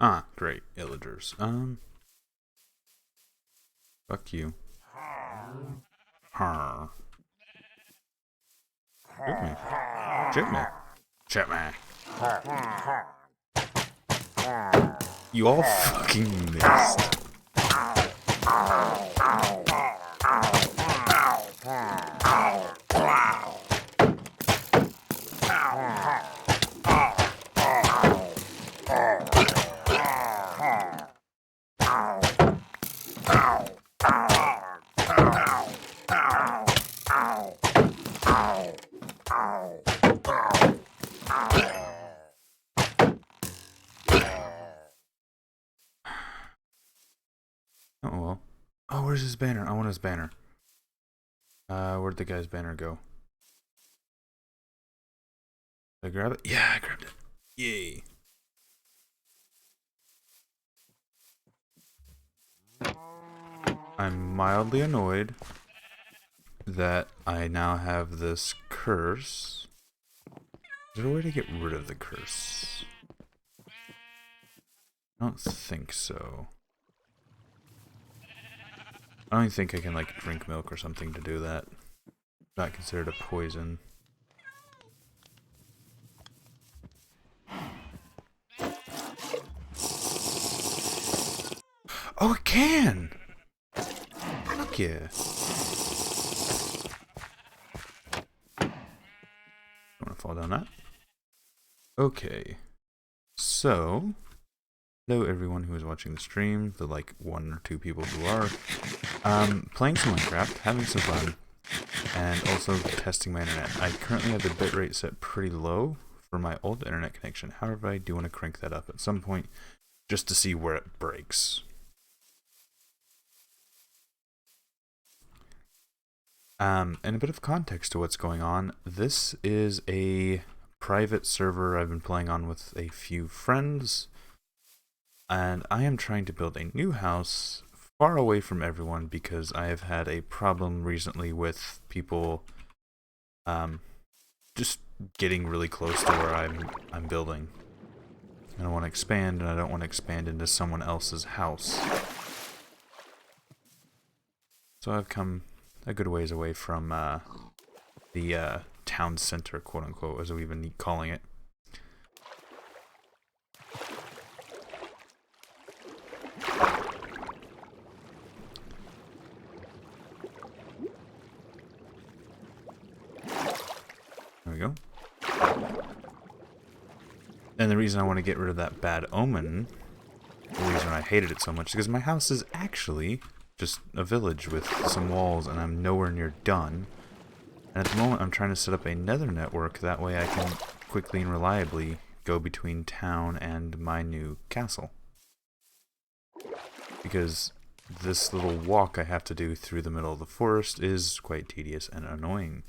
Ah, great. Illagers. Fuck you. Har. Shoot me. Shoot me. Shoot me. You all fucking missed. Oh well. Oh, where's his banner? I want his banner. Where'd the guy's banner go? Did I grab it? Yeah, I grabbed it. Yay. I'm mildly annoyed that I now have this curse. Is there a way to get rid of the curse? I don't think so. I don't think I can, like, drink milk or something to do that. Not considered a poison. Oh, it can! Fuck yeah. Don't want to fall down that. Okay. So, hello everyone who is watching the stream, the like 1 or 2 people who are. Playing some Minecraft, having some fun, and also testing my internet. I currently have the bitrate set pretty low for my old internet connection. However, I do want to crank that up at some point just to see where it breaks. And a bit of context to what's going on. This is a private server I've been playing on with a few friends, and I am trying to build a new house far away from everyone because I have had a problem recently with people just getting really close to where I'm building. I don't want to expand, and I don't want to expand into someone else's house. So I've come a good ways away from the town center, quote unquote, as we've been calling it. There we go. And the reason I want to get rid of that bad omen, the reason I hated it so much, is because my house is actually just a village with some walls, and I'm nowhere near done. And at the moment, I'm trying to set up a nether network, that way I can quickly and reliably go between town and my new castle. Because this little walk I have to do through the middle of the forest is quite tedious and annoying.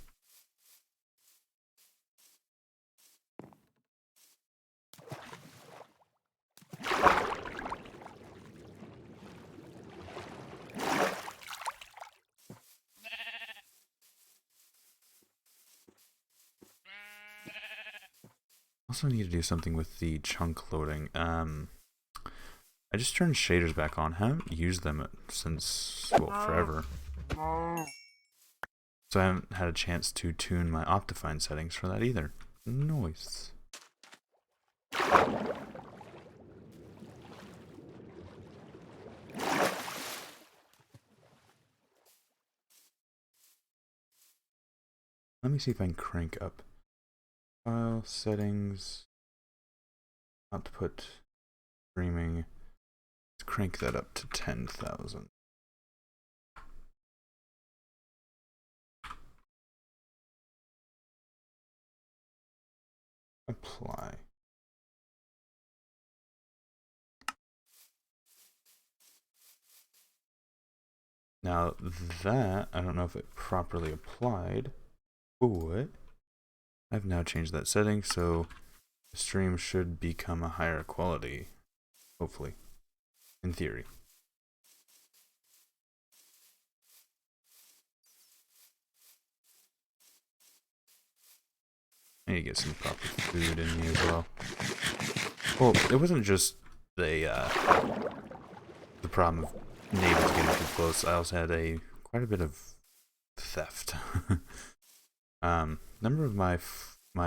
Also need to do something with the chunk loading. I just turned shaders back on. Haven't used them since, well, forever. So I haven't had a chance to tune my Optifine settings for that either. Nice. Let me see if I can crank up. File settings. Output. Streaming. Let's crank that up to 10,000. Apply. Now that, I don't know if it properly applied, but I've now changed that setting, so the stream should become a higher quality, hopefully, in theory. I need to get some proper food in me as well. Well, it wasn't just the problem of neighbors getting too close. I also had quite a bit of theft. Number of my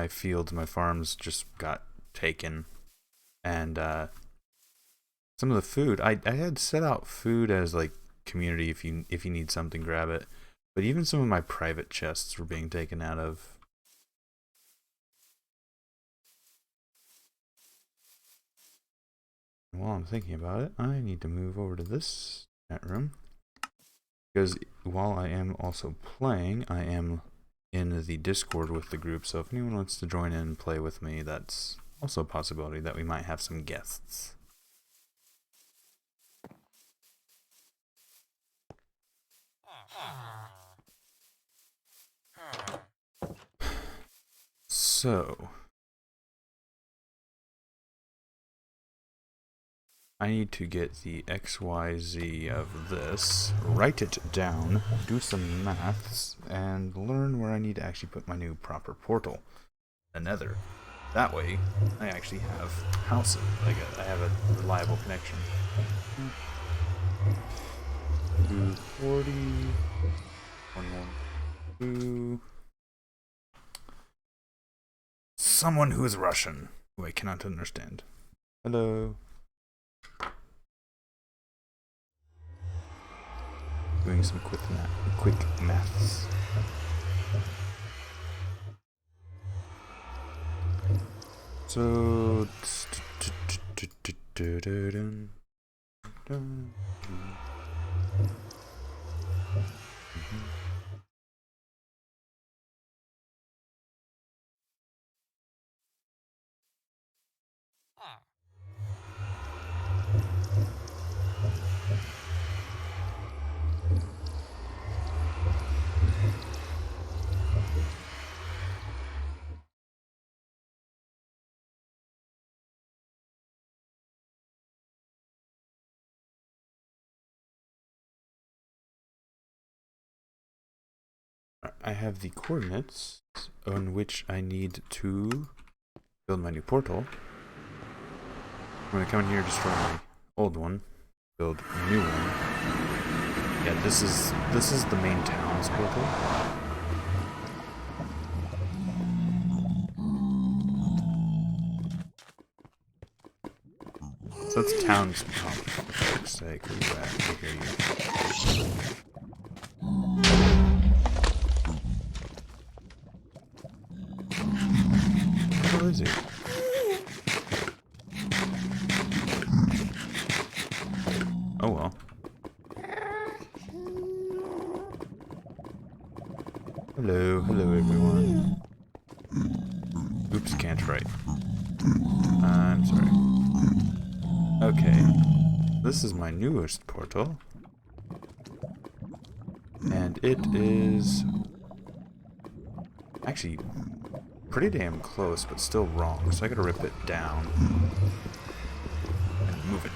fields, my farms just got taken, and some of the food I had set out food as like community, if you need something, grab it. But even some of my private chests were being taken out of. And while I'm thinking about it, I need to move over to this chat room, because while I am also playing, I am in the Discord with the group. So if anyone wants to join in and play with me, that's also a possibility that we might have some guests. So I need to get the XYZ of this, write it down, do some maths, and learn where I need to actually put my new proper portal, the Nether. That way, I actually have houses. I have a reliable connection. 240, 112. Someone who is Russian, who I cannot understand. Hello. Doing some quick maths. So I have the coordinates on which I need to build my new portal. I'm gonna come in here, destroy my old one, build a new one. Yeah, this is the main town's portal. So that's town's pump, for fuck's sake. Who's that? I hear you. Where is he? Oh well. Hello everyone. Oops, can't write. I'm sorry. Okay, this is my newest portal, and it is actually pretty damn close, but still wrong, so I gotta rip it down and move it.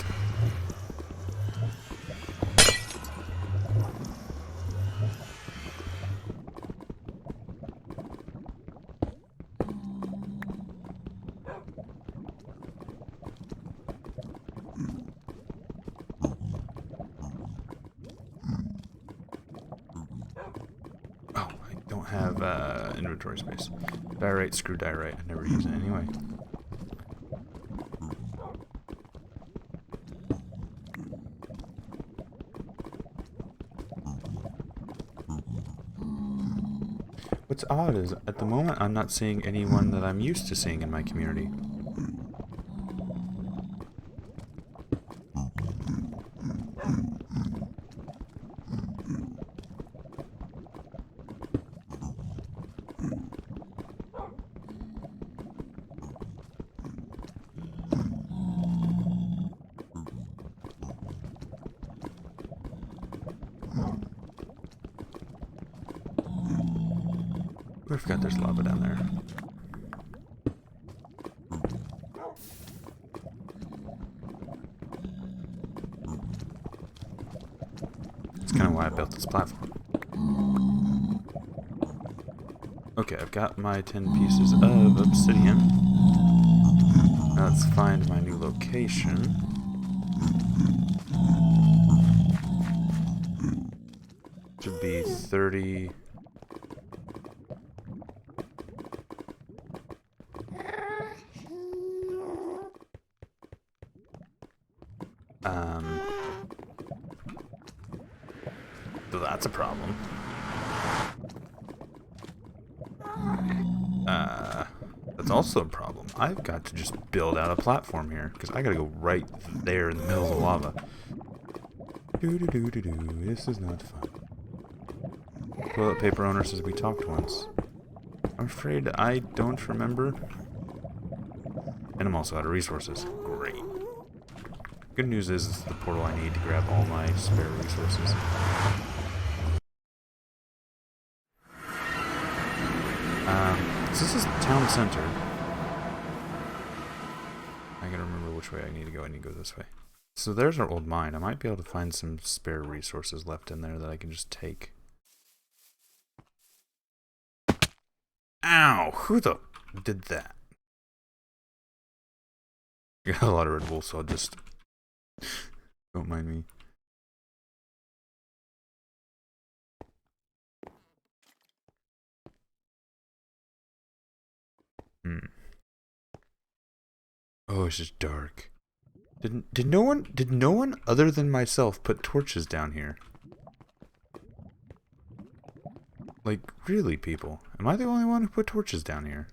Inventory space. Diorite, screw diorite. I never use it anyway. What's odd is, at the moment, I'm not seeing anyone that I'm used to seeing in my community. I forgot there's lava down there. That's kind of why I built this platform. Okay, I've got my 10 pieces of obsidian. Now let's find my new location. 30. So that's a problem. That's also a problem. I've got to just build out a platform here, because I gotta go right there in the middle of the lava. This is not fun. Toilet paper owner says we talked once. I'm afraid I don't remember. And I'm also out of resources. Great. Good news is this is the portal I need to grab all my spare resources. So this is town center. I gotta remember which way I need to go. I need to go this way. So there's our old mine. I might be able to find some spare resources left in there that I can just take. Ow! Who the did that? I got a lot of Red Bull, so I'll just... Don't mind me. Oh, it's just dark. Did no one other than myself put torches down here? Like, really, people? Am I the only one who put torches down here?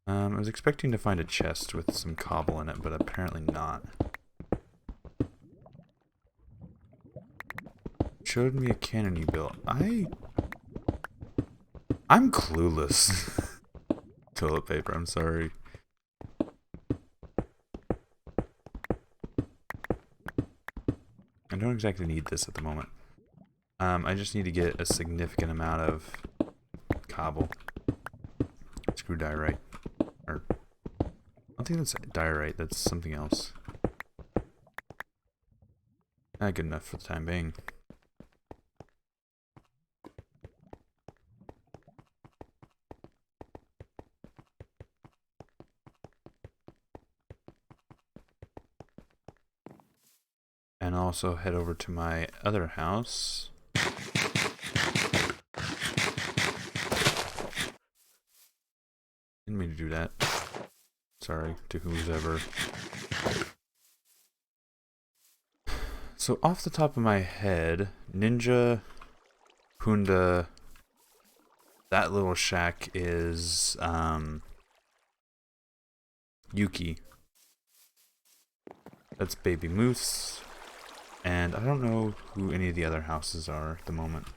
I was expecting to find a chest with some cobble in it, but apparently not. Showed me a cannon you built. I'm clueless. Toilet paper, I'm sorry. I don't exactly need this at the moment. I just need to get a significant amount of cobble. Screw diorite. Or, I don't think that's diorite, that's something else. Not good enough for the time being. And also head over to my other house. Didn't mean to do that. Sorry to who's ever. So off the top of my head, Ninja, Punda, that little shack is Yuki. That's Baby Moose. And I don't know who any of the other houses are at the moment.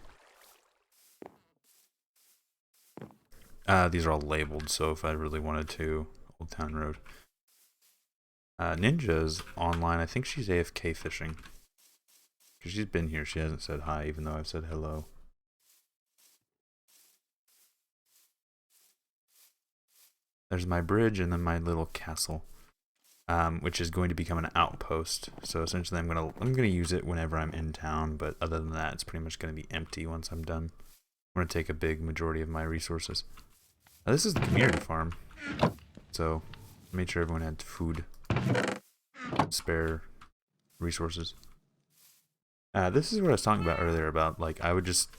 These are all labeled, so if I really wanted to, Old Town Road. Ninja's online. I think she's AFK fishing. Because she's been here. She hasn't said hi, even though I've said hello. There's my bridge and then my little castle. Which is going to become an outpost. So essentially I'm gonna use it whenever I'm in town, but other than that it's pretty much gonna be empty once I'm done. I'm gonna take a big majority of my resources. Now, this is the community farm. So I made sure everyone had food. Spare resources. This is what I was talking about earlier about like I would just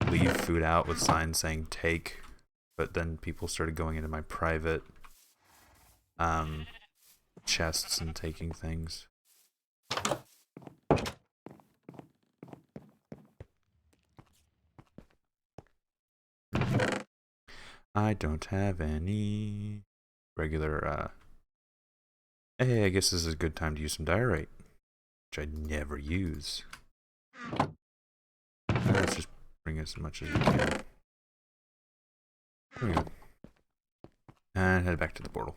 leave food out with signs saying take, but then people started going into my private chests and taking things. I don't have any regular hey, I guess this is a good time to use some diorite, which I never use. Let's just bring as much as we can. There we go. And head back to the portal.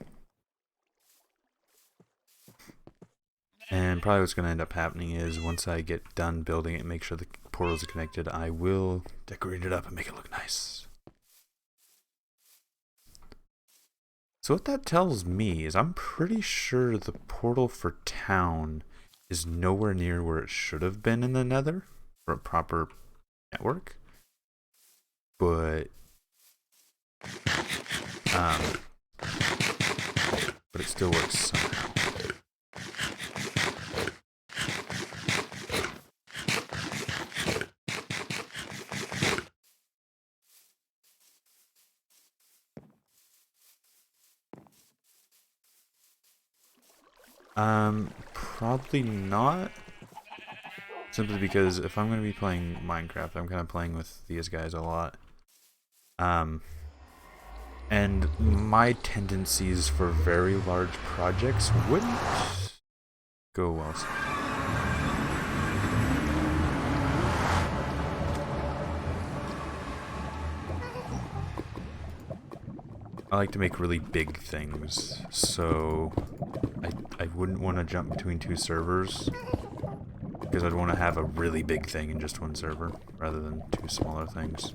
And probably what's going to end up happening is once I get done building it and make sure the portals are connected, I will decorate it up and make it look nice. So what that tells me is I'm pretty sure the portal for town is nowhere near where it should have been in the Nether for a proper network. But it still works somehow. Probably not. Simply because if I'm going to be playing Minecraft, I'm kind of playing with these guys a lot. And my tendencies for very large projects wouldn't go well. I like to make really big things, so I wouldn't want to jump between two servers, because I'd want to have a really big thing in just one server, rather than two smaller things.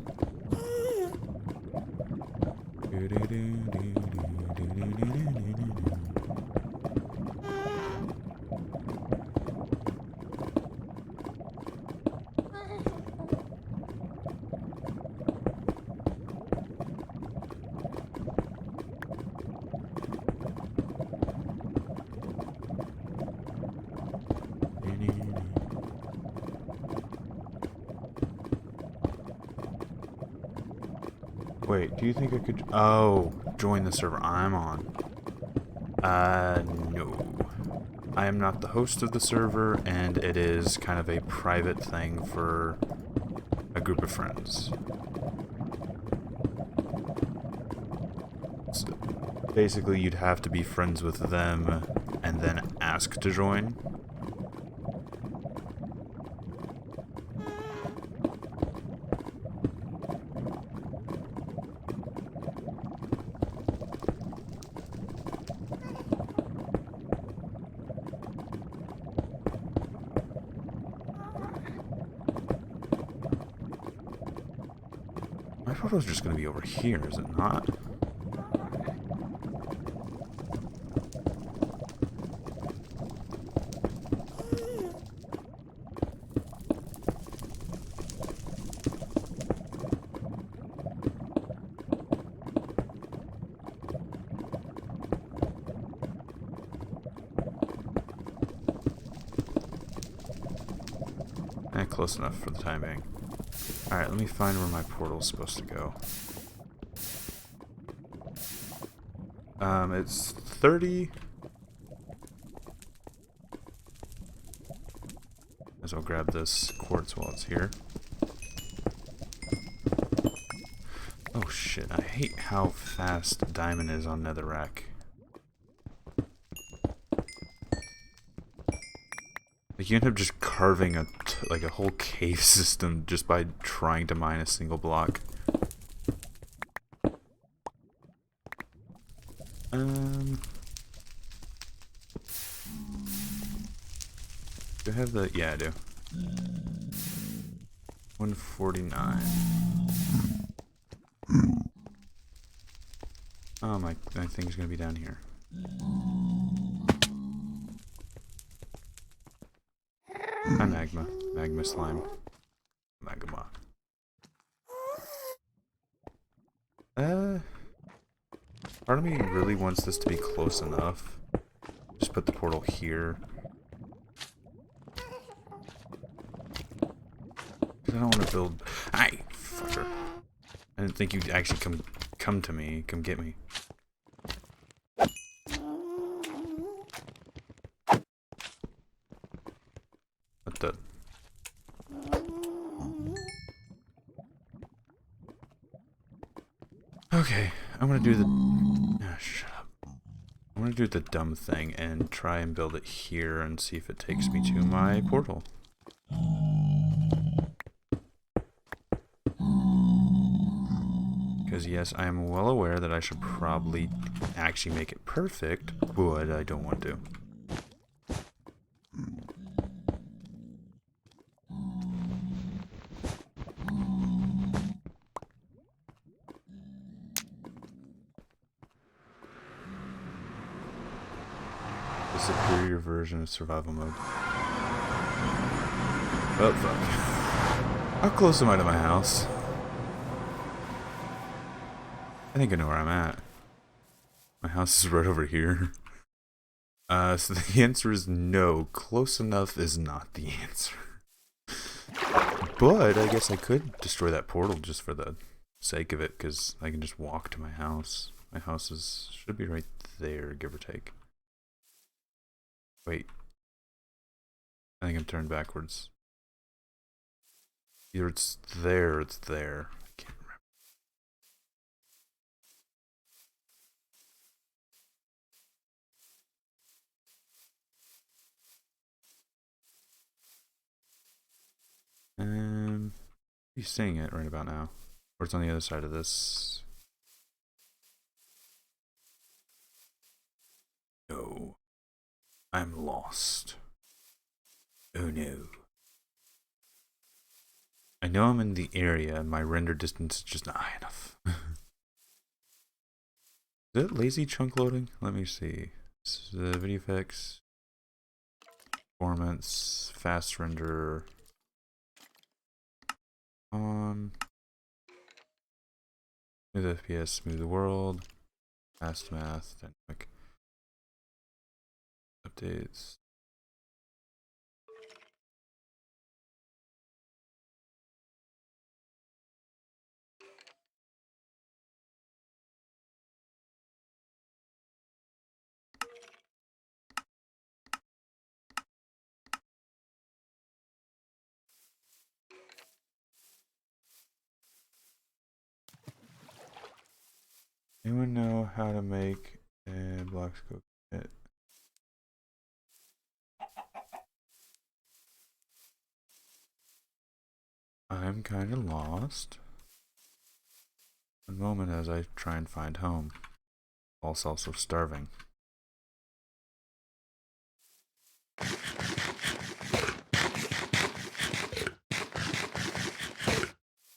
Wait, do you think I could... Oh, join the server I'm on. No. I am not the host of the server, and it is kind of a private thing for a group of friends. So basically, you'd have to be friends with them and then ask to join. My photo's just going to be over here, is it not? Close enough for the time being. Alright, let me find where my portal's supposed to go. It's 30. As I'll grab this quartz while it's here. Oh shit, I hate how fast diamond is on netherrack. Like, you end up just carving a whole cave system just by trying to mine a single block. Do I have the... Yeah, I do. 149. Oh, my thing's gonna be down here. Hi, magma. Magma slime. Magma. Part of me really wants this to be close enough. Just put the portal here. Because I don't want to build... Aye! Fucker. I didn't think you'd actually come to me. Come get me. What the... Okay, I'm gonna do the... Oh, shut up. I'm gonna do the dumb thing and try and build it here and see if it takes me to my portal. Because yes, I am well aware that I should probably actually make it perfect, but I don't want to. The superior version of survival mode. Oh fuck. How close am I to my house? I think I know where I'm at. My house is right over here. So the answer is no. Close enough is not the answer. But I guess I could destroy that portal just for the sake of it, because I can just walk to my house. My house should be right there, give or take. Wait. I think I'm turned backwards. Either it's there or it's there. I can't remember. You're seeing it right about now. Or it's on the other side of this. No. I'm lost. Oh no. I know I'm in the area and my render distance is just not high enough. Is it lazy chunk loading? Let me see. The video effects, performance, fast render. Smooth FPS, smooth the world, fast math, dynamic updates. Anyone know how to make a block scope kit? I'm kind of lost. One moment as I try and find home. Also starving.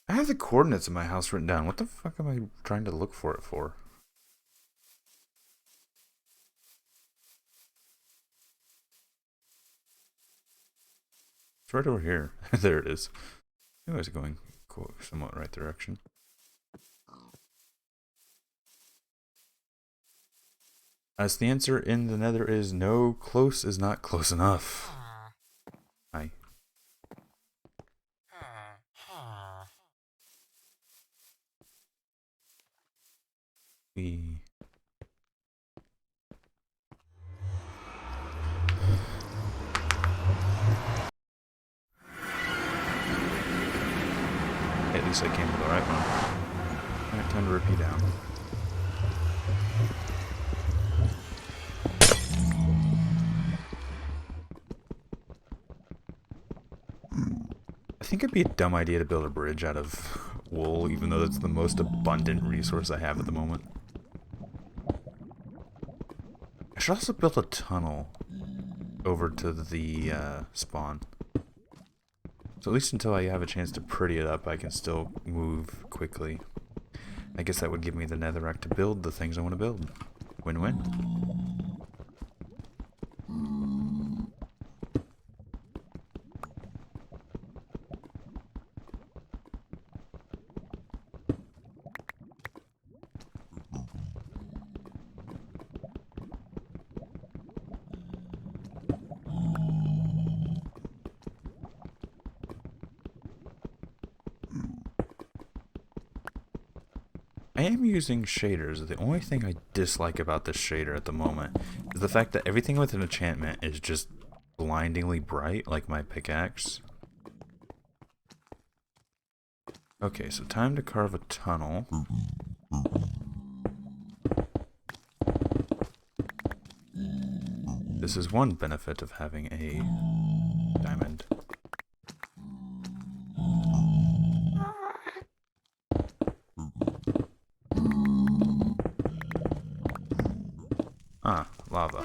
I have the coordinates of my house written down. What the fuck am I trying to look for it for? It's right over here. There it is. I was going somewhat right direction. As the answer in the nether is no, close is not close enough. Hi. We... At least I came to the right one. Alright, time to repeat down. I think it'd be a dumb idea to build a bridge out of wool, even though that's the most abundant resource I have at the moment. I should also build a tunnel over to the spawn. So at least until I have a chance to pretty it up, I can still move quickly. I guess that would give me the netherrack to build the things I want to build. Win-win. I am using shaders. The only thing I dislike about this shader at the moment is the fact that everything with an enchantment is just blindingly bright, like my pickaxe. Okay, so time to carve a tunnel. This is one benefit of having a diamond. Ah, lava.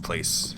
Place.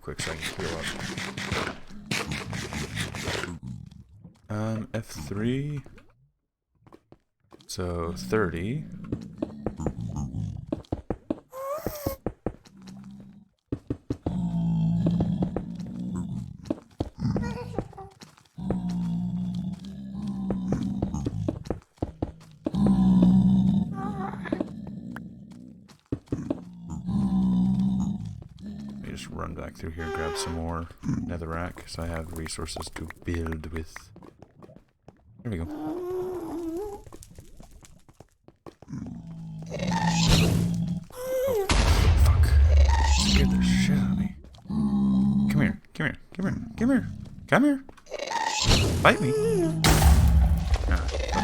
quick so I can heal up. F3. So 30. Run back through here, grab some more netherrack, so I have resources to build with. There we go. Oh, fuck. Scared the shit out of me. Come here, come here, come here, come here, come here. Bite me. Ah, fuck.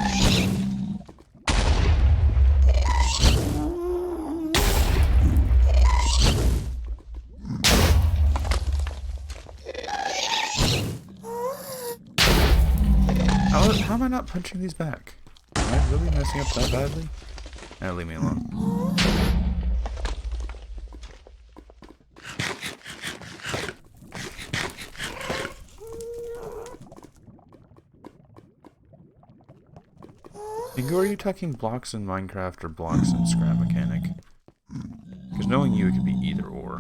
How am I not punching these back? Am I really messing up that badly? Nah, leave me alone. Ingo, are you talking blocks in Minecraft or blocks in Scrap Mechanic? Because knowing you, it could be either or.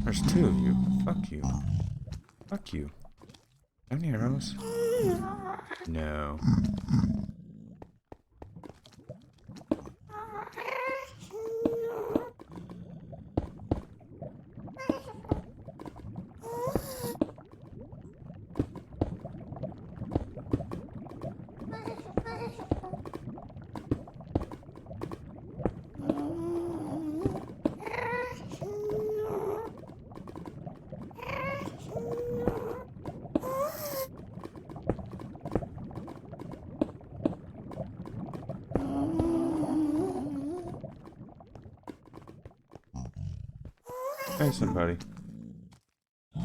There's two of you. Fuck you. Fuck you. Any arrows? No. Hey, somebody. Go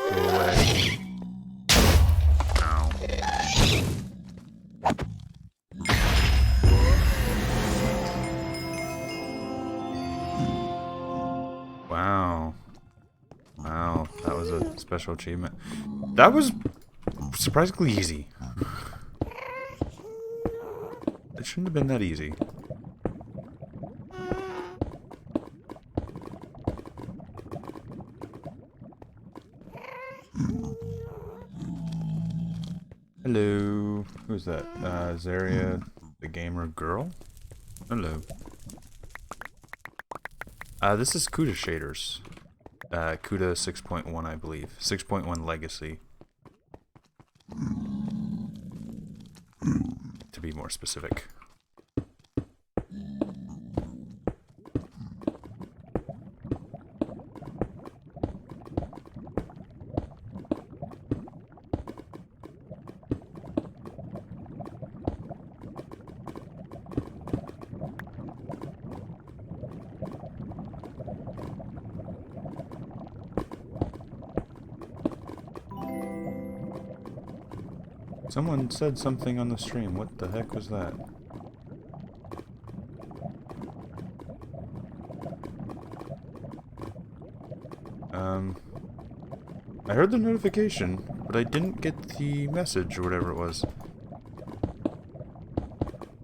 away. Ow. Wow. Wow, that was a special achievement. That was surprisingly easy. It shouldn't have been that easy. Hello. Who's that? Zaria, the gamer girl? Hello. This is CUDA shaders. CUDA 6.1, I believe. 6.1 Legacy. To be more specific. Someone said something on the stream. What the heck was that? I heard the notification, but I didn't get the message or whatever it was.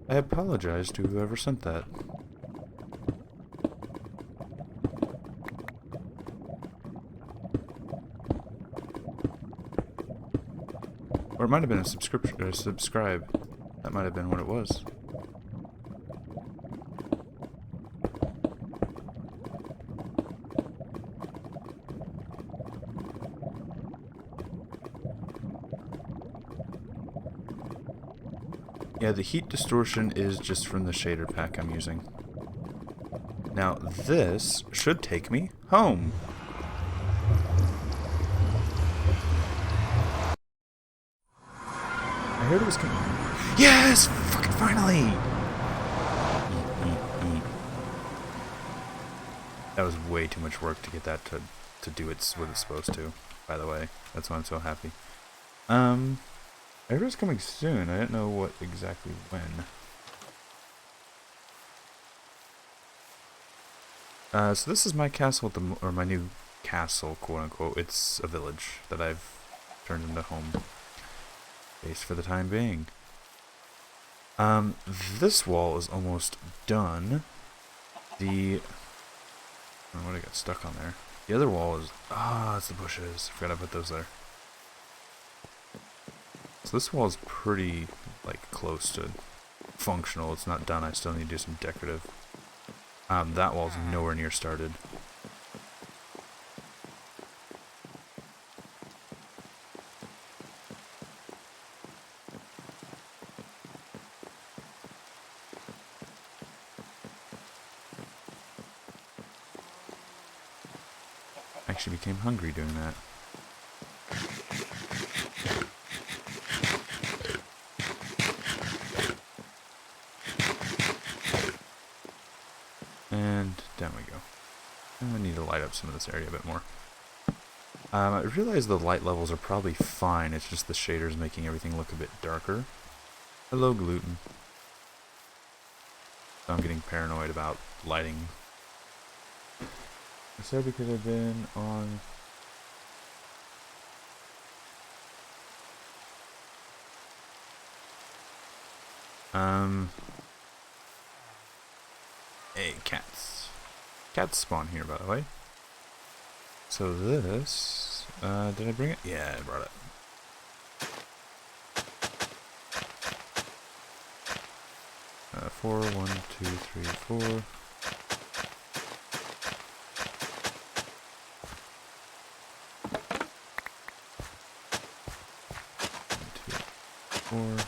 I apologize to whoever sent that. Or it might have been a subscription, or a subscribe. That might have been what it was. Yeah, the heat distortion is just from the shader pack I'm using. Now, this should take me home. I heard it was coming. Yes! Fucking Finally! Eat. That was way too much work to get that to do what it's supposed to, by the way. That's why I'm so happy. Everyone's coming soon. I didn't know what exactly when. So this is my castle, or my new castle, quote unquote. It's a village that I've turned into home base for the time being. This wall is almost done. Oh, what I got stuck on there? The other wall is, it's the bushes. Forgot I put those there. So this wall is pretty, like, close to functional. It's not done. I still need to do some decorative. That wall's nowhere near started. I actually became hungry doing that. And down we go. I need to light up some of this area a bit more. I realize the light levels are probably fine, it's just the shaders making everything look a bit darker. Hello, gluten. So I'm getting paranoid about lighting. I said because I've been on... Hey, cats. Cats spawn here, by the way. So this... did I bring it? Yeah, I brought it. Four, 1, 2, 3, 4. 1, 2, 4.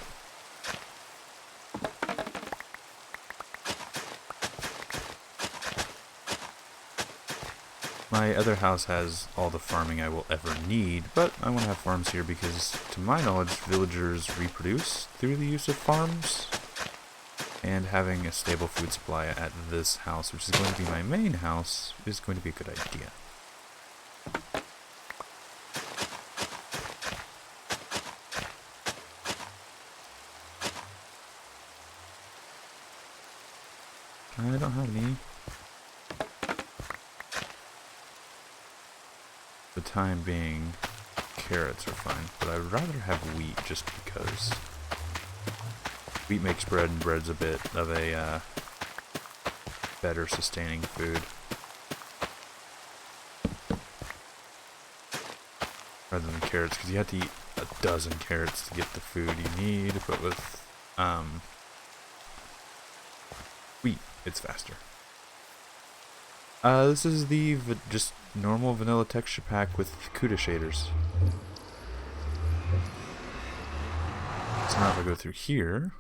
My other house has all the farming I will ever need, but I want to have farms here because, to my knowledge, villagers reproduce through the use of farms. And having a stable food supply at this house, which is going to be my main house, is going to be a good idea. I don't have any. For the time being, carrots are fine, but I'd rather have wheat just because wheat makes bread, and bread's a bit of a better sustaining food. Rather than carrots, because you have to eat a dozen carrots to get the food you need, but with wheat, it's faster. This is the just normal vanilla texture pack with CUDA shaders. So now if I go through here,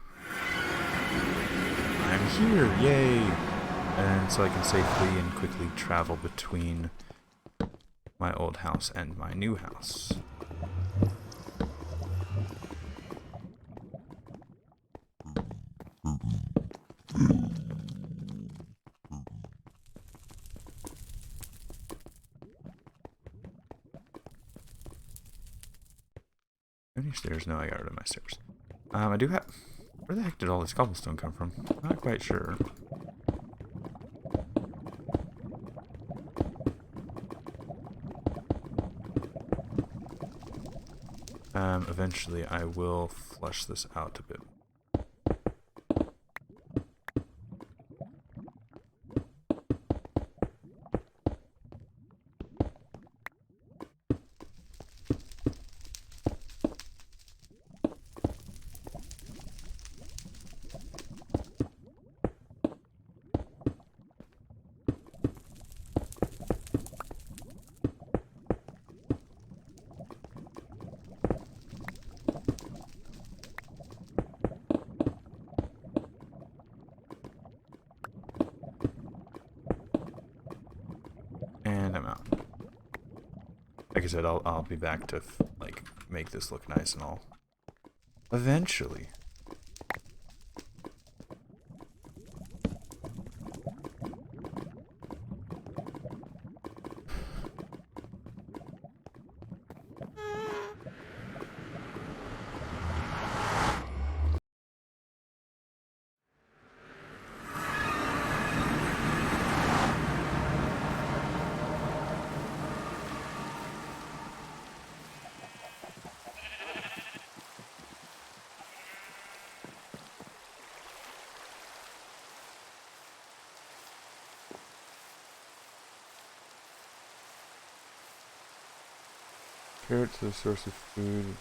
I'm here, yay! And so I can safely and quickly travel between my old house and my new house. Any stairs? No, I got rid of my stairs. I do have... Where the heck did all this cobblestone come from? Not quite sure. Eventually I will flush this out a bit. And I'm out. Like I said, I'll be back to like make this look nice and all. Eventually. Carrots are a source of food.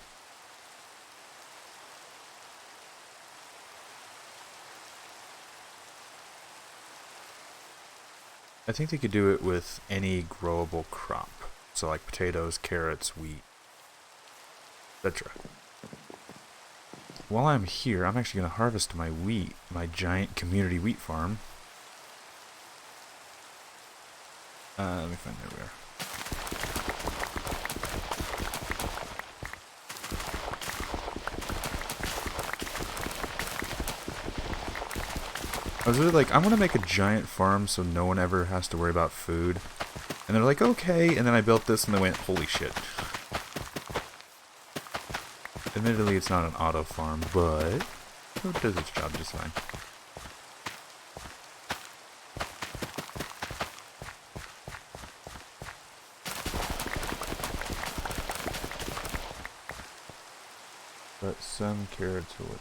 I think they could do it with any growable crop. So like potatoes, carrots, wheat, etc. While I'm here, I'm actually going to harvest my wheat, my giant community wheat farm. Let me find, there we are. I was really like, I want to make a giant farm so no one ever has to worry about food. And they're like, okay, and then I built this and they went, holy shit. Admittedly, it's not an auto farm, but it does its job just fine. But some carrots are what.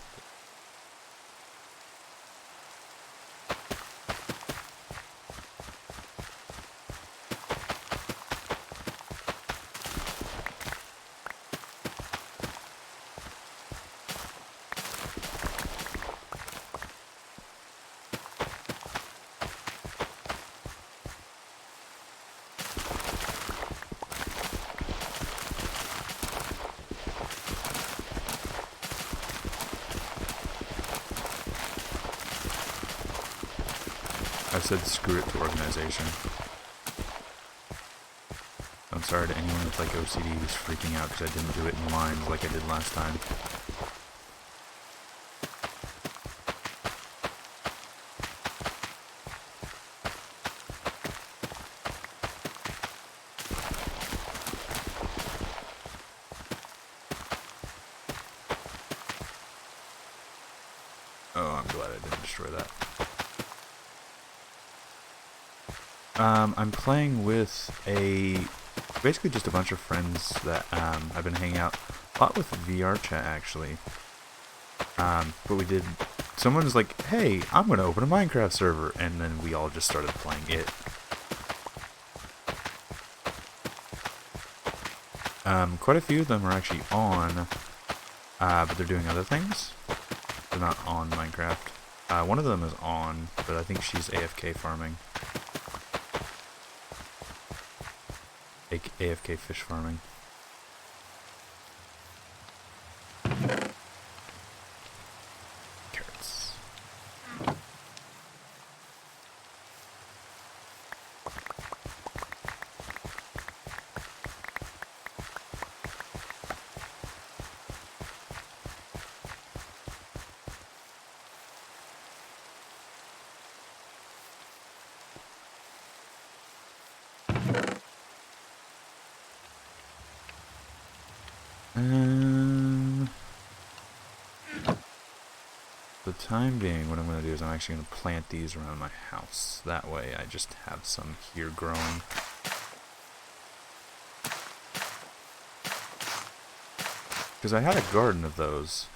I said screw it to organization. I'm sorry to anyone with like OCD who's freaking out because I didn't do it in lines like I did last time. Oh, I'm glad I didn't destroy that. I'm playing with basically just a bunch of friends that I've been hanging out a lot with VR chat actually. But someone's like, hey, I'm going to open a Minecraft server, and then we all just started playing it. Quite a few of them are actually on, but they're doing other things. They're not on Minecraft. One of them is on, but I think she's AFK farming. AFK fish farming. Carrots. For the time being, what I'm going to do is I'm actually going to plant these around my house. That way I just have some here growing. Because I had a garden of those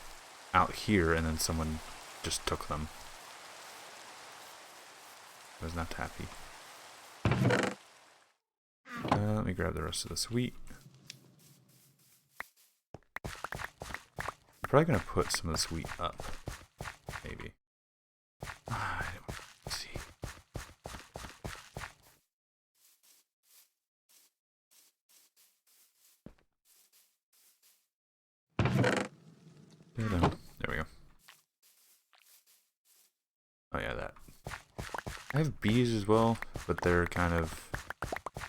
out here and then someone just took them. I was not happy. Let me grab the rest of this wheat. I'm probably going to put some of this wheat up. Maybe. I don't want to see. There we go. Oh yeah, that. I have bees as well, but they're kind of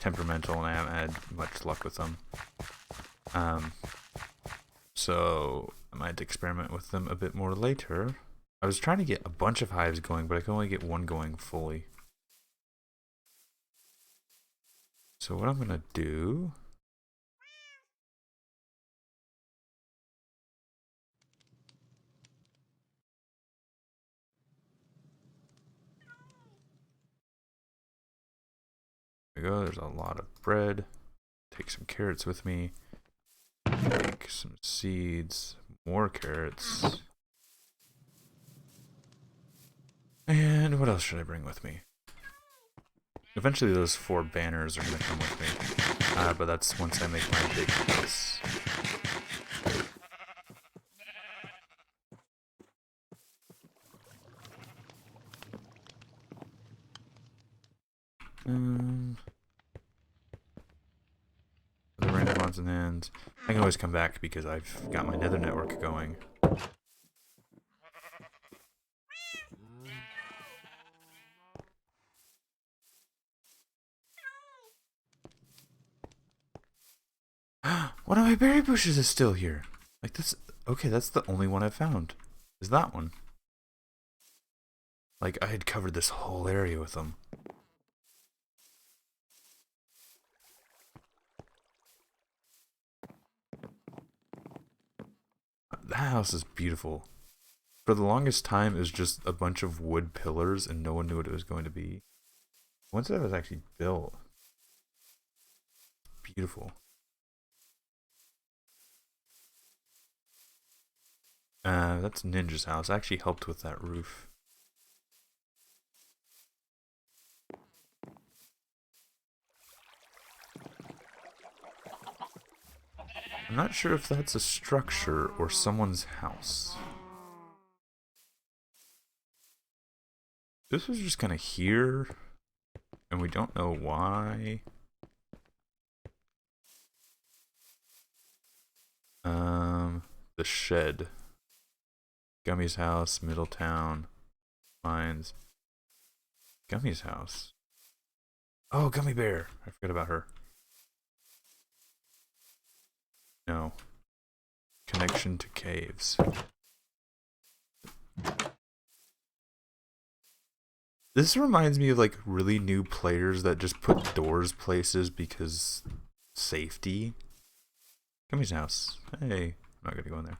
temperamental and I haven't had much luck with them. So I might experiment with them a bit more later. I was trying to get a bunch of hives going, but I can only get one going fully. So what I'm gonna do... There we go, there's a lot of bread. Take some carrots with me. Take some seeds, more carrots. And what else should I bring with me? Eventually those 4 banners are going to come with me. But that's once I make my big base. The random odds and ends. I can always come back because I've got my nether network going. One of my berry bushes is still here. Like this. Okay, that's the only one I've found. Is that one. Like I had covered this whole area with them. That house is beautiful. For the longest time, it was just a bunch of wood pillars and no one knew what it was going to be. Once it was actually built, beautiful. That's Ninja's house. I actually helped with that roof. I'm not sure if that's a structure or someone's house. This was just kind of here, and we don't know why. The shed. Gummy's house, Middletown, Mines. Gummy's house. Oh, Gummy Bear. I forgot about her. No. Connection to caves. This reminds me of like really new players that just put doors places because safety. Gummy's house. Hey, I'm not gonna go in there.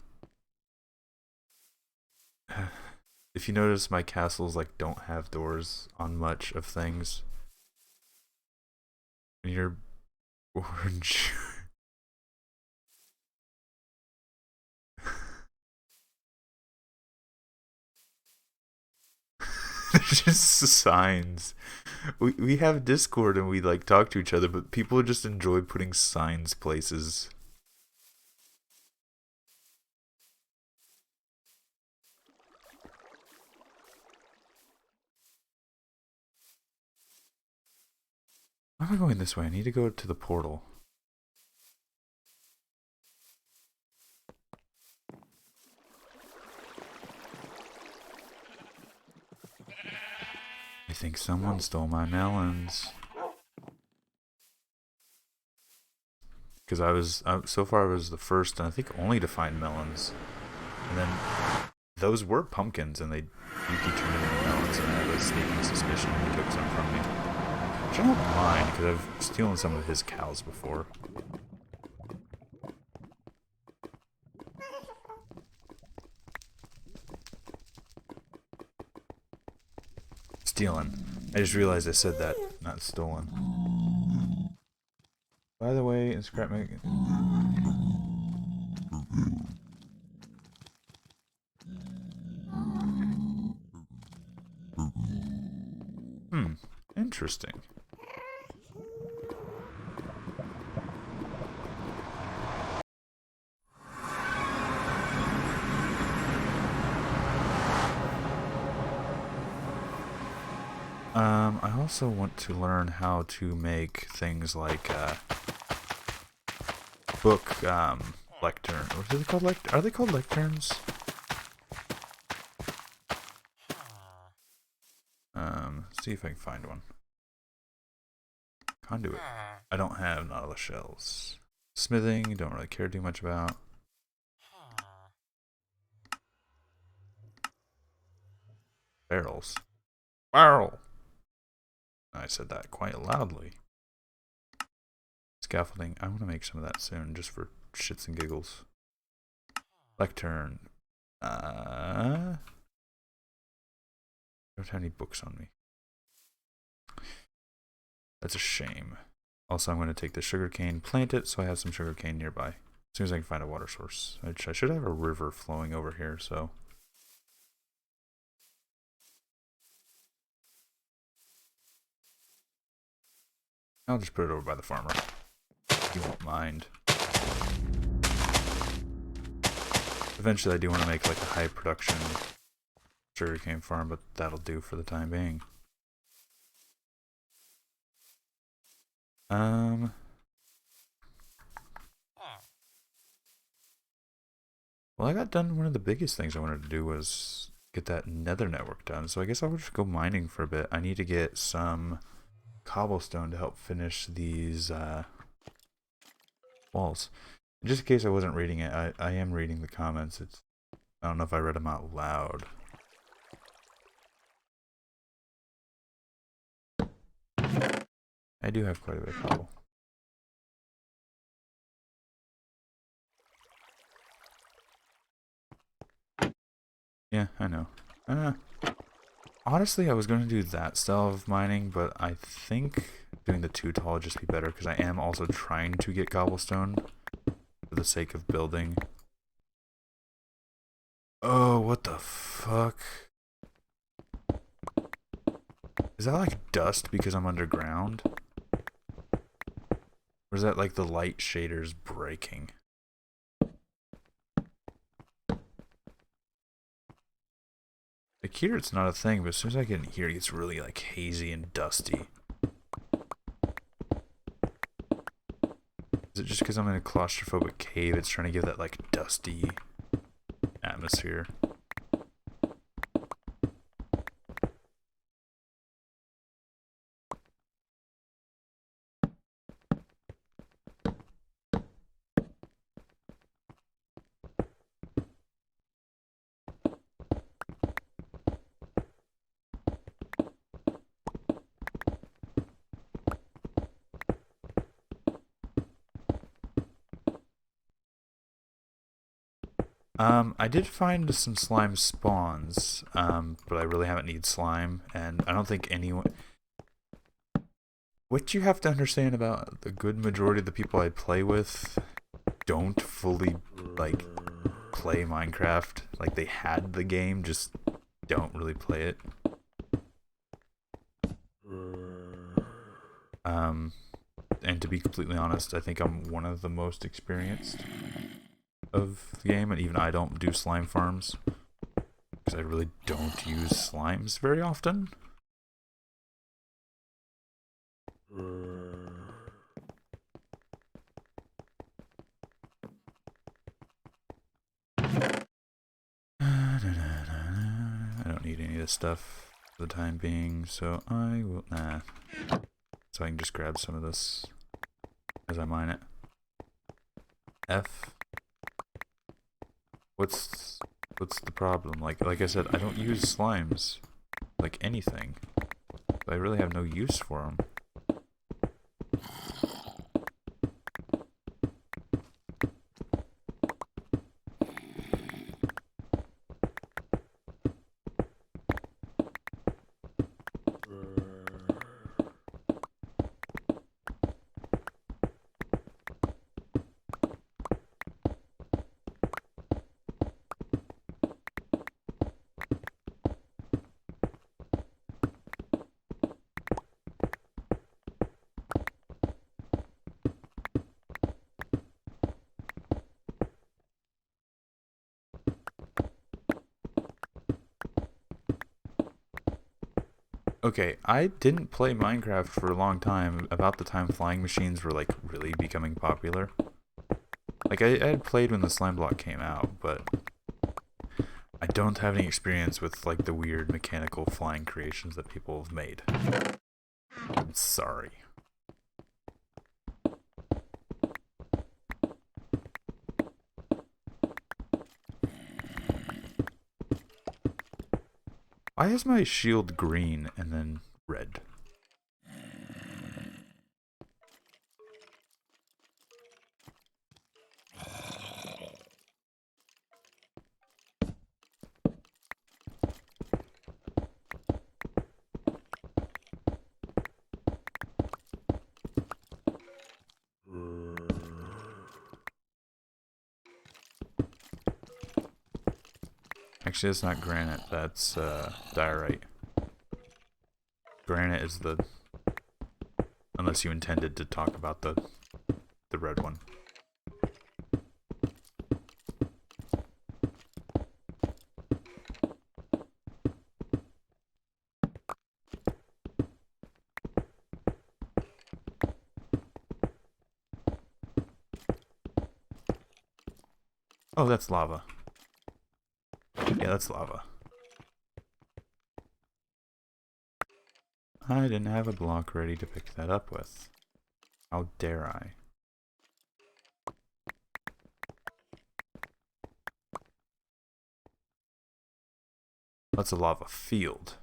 If you notice, my castles like don't have doors on much of things. And you're orange. There's just signs. We have Discord and we like talk to each other, but people just enjoy putting signs places. Why am I going this way? I need to go to the portal. I think someone stole my melons. Because so far I was the first and I think only to find melons. And then those were pumpkins and they turned into melons and I have a sneaking suspicion he took some from me. Which I don't mind because I've stolen some of his cows before. Stealing. I just realized I said that, not stolen. By the way, in scrap making. Interesting. I also want to learn how to make things like book lectern. What are they called? Are they called lecterns? See if I can find one. Conduit. I don't have nautilus shells. Smithing, don't really care too much about. Barrels. Barrel! I said that quite loudly. Scaffolding. I want to make some of that soon, just for shits and giggles. Lectern. Don't have any books on me. That's a shame. Also, I'm going to take the sugarcane, plant it, so I have some sugarcane nearby. As soon as I can find a water source. I should have a river flowing over here, so... I'll just put it over by the farmer. He won't mind. Eventually I do want to make like a high production sugarcane farm, but that'll do for the time being. Well, I got done. One of the biggest things I wanted to do was get that nether network done, so I guess I'll just go mining for a bit. I need to get some cobblestone to help finish these walls. Just in case I wasn't reading it, I am reading the comments. I don't know if I read them out loud. I do have quite a bit of cobble. Yeah, I know. Honestly, I was going to do that style of mining, but I think doing the 2 tall would just be better, because I am also trying to get cobblestone for the sake of building. Oh, what the fuck? Is that like dust because I'm underground? Or is that like the light shaders breaking? Like here it's not a thing, but as soon as I get in here, it gets really like hazy and dusty. Is it just because I'm in a claustrophobic cave, it's trying to give that like dusty atmosphere? I did find some slime spawns, but I really haven't needed slime, and I don't think anyone... What you have to understand about the good majority of the people I play with don't fully, like, play Minecraft. Like, they had the game, just don't really play it. And to be completely honest, I think I'm one of the most experienced of the game, and even I don't do slime farms because I really don't use slimes very often. I don't need any of this stuff for the time being, so I will... So I can just grab some of this as I mine it. F. What's the problem? Like I said, I don't use slimes like anything. I really have no use for them. Okay, I didn't play Minecraft for a long time, about the time flying machines were like really becoming popular. Like I had played when the slime block came out, but I don't have any experience with like the weird mechanical flying creations that people have made. I'm sorry. Why is my shield green and then red? Actually, it's not granite, that's diorite. Granite is the Unless you intended to talk about the red one. Oh, that's lava. Yeah, that's lava. I didn't have a block ready to pick that up with. How dare I? That's a lava field.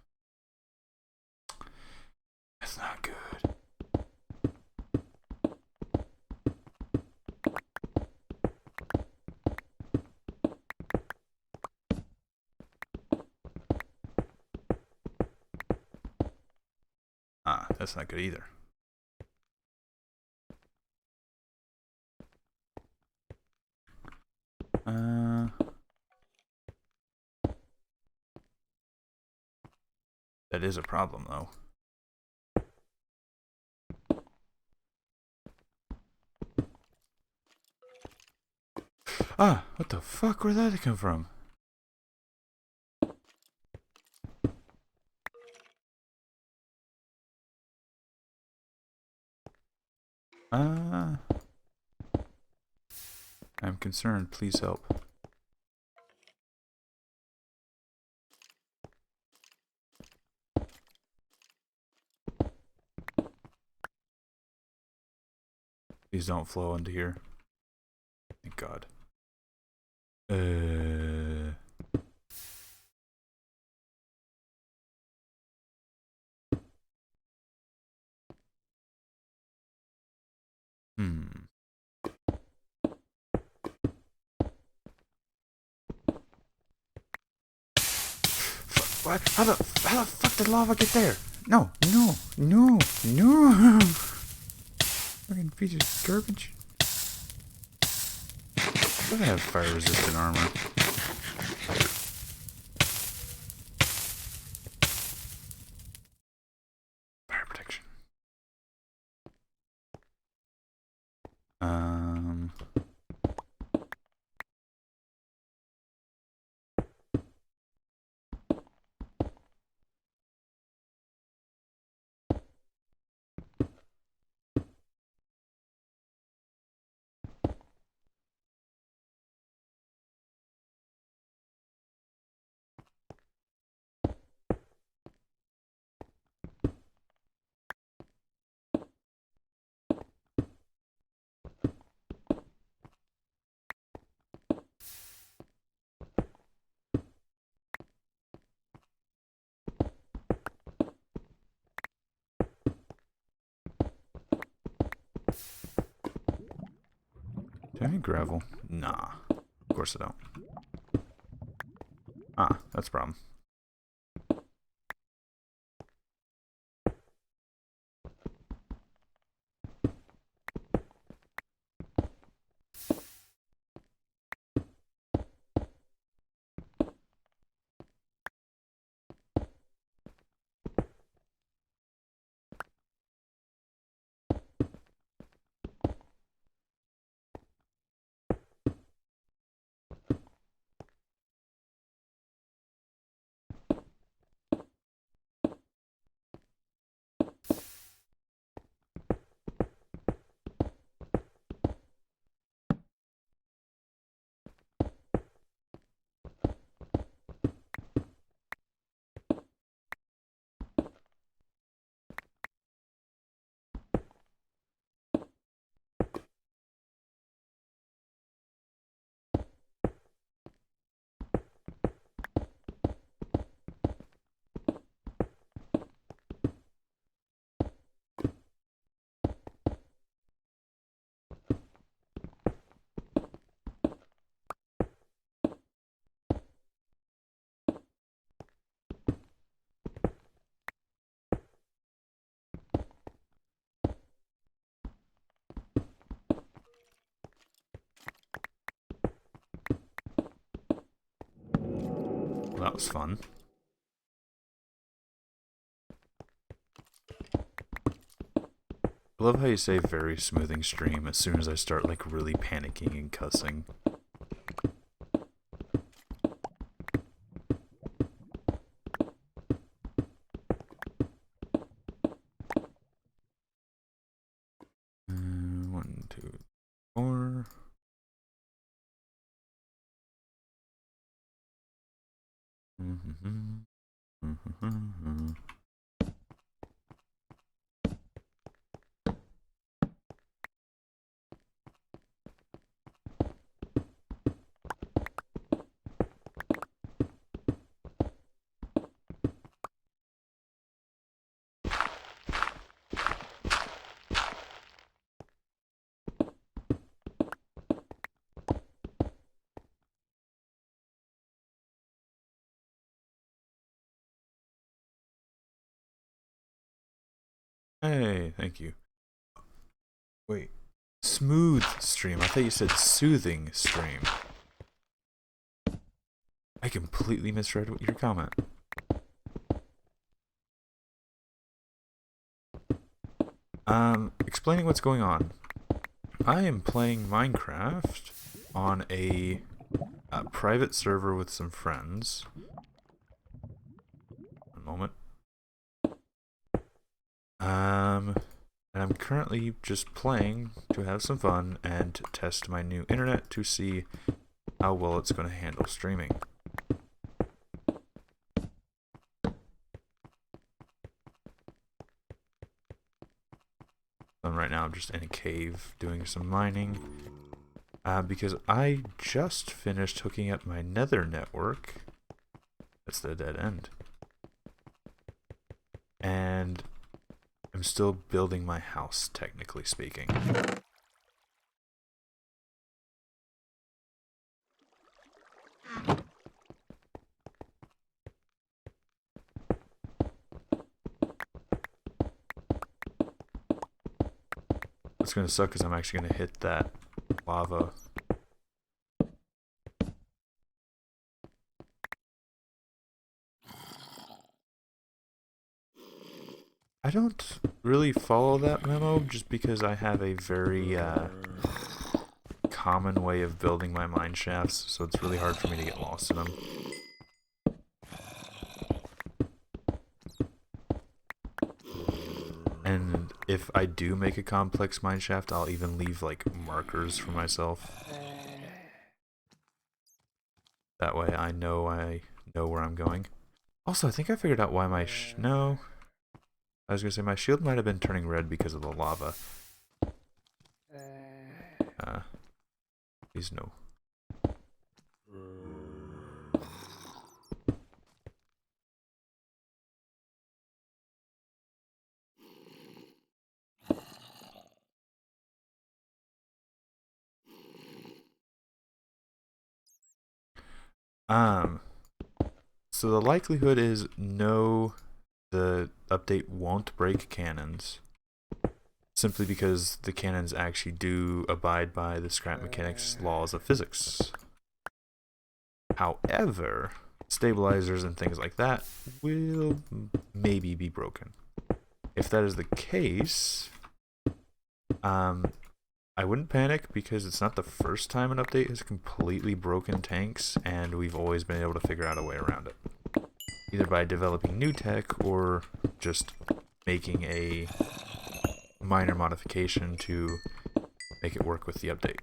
That's not good. Ah, that's not good either. That is a problem, though. Ah, what the fuck? Where'd that come from? I'm concerned. Please help. Please don't flow into here. Thank God. What? How the fuck did lava get there? No. Fucking piece of garbage. Doesn't have fire resistant armor. Fire protection. Do I have any gravel? Nah. Of course I don't. Ah, that's a problem. Well, that was fun. I love how you say very smoothing stream as soon as I start like really panicking and cussing. One, two, four. Hey, thank you. Wait, smooth stream. I thought you said soothing stream. I completely misread your comment. Explaining what's going on. I am playing Minecraft on a private server with some friends. One moment. And I'm currently just playing to have some fun and to test my new internet to see how well it's going to handle streaming. Right now I'm just in a cave doing some mining because I just finished hooking up my nether network. That's the dead end. And I'm still building my house, technically speaking. What's gonna suck is I'm actually gonna hit that lava. I don't really follow that memo just because I have a very common way of building my mine shafts, so it's really hard for me to get lost in them. And if I do make a complex mine shaft, I'll even leave like markers for myself. That way I know where I'm going. Also, I think I figured out why my no. I was gonna say my shield might have been turning red because of the lava. Please no. So the likelihood is no, the update won't break cannons. Simply because the cannons actually do abide by the scrap mechanics laws of physics. However, stabilizers and things like that will maybe be broken. If that is the case, I wouldn't panic because it's not the first time an update has completely broken tanks, and we've always been able to figure out a way around it. Either by developing new tech or just making a minor modification to make it work with the update.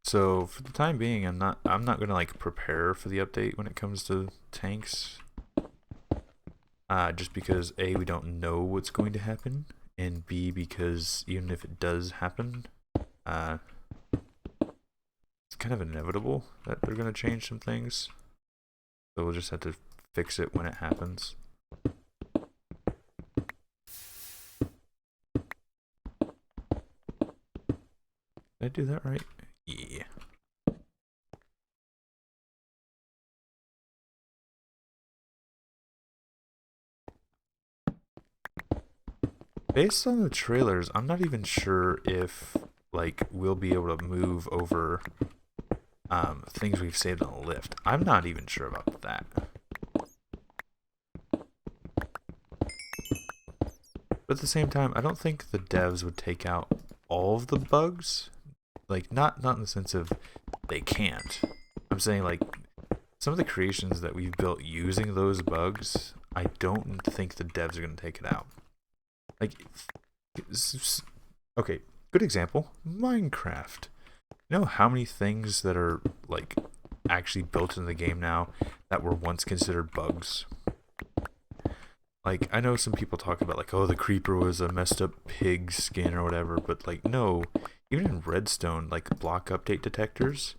So for the time being, I'm not gonna like prepare for the update when it comes to tanks. Just because A, we don't know what's going to happen, and B, because even if it does happen, it's kind of inevitable that they're gonna change some things. So we'll just have to fix it when it happens. Did I do that right? Yeah. Based on the trailers, I'm not even sure if like we'll be able to move over things we've saved on the lift. I'm not even sure about that. But at the same time, I don't think the devs would take out all of the bugs. Like, not in the sense of they can't. I'm saying, like, some of the creations that we've built using those bugs, I don't think the devs are going to take it out. Like, okay, good example, Minecraft. You know how many things that are, like, actually built into the game now that were once considered bugs? Like, I know some people talk about, like, oh, the creeper was a messed up pig skin or whatever, but, like, no. Even in Redstone, like, block update detectors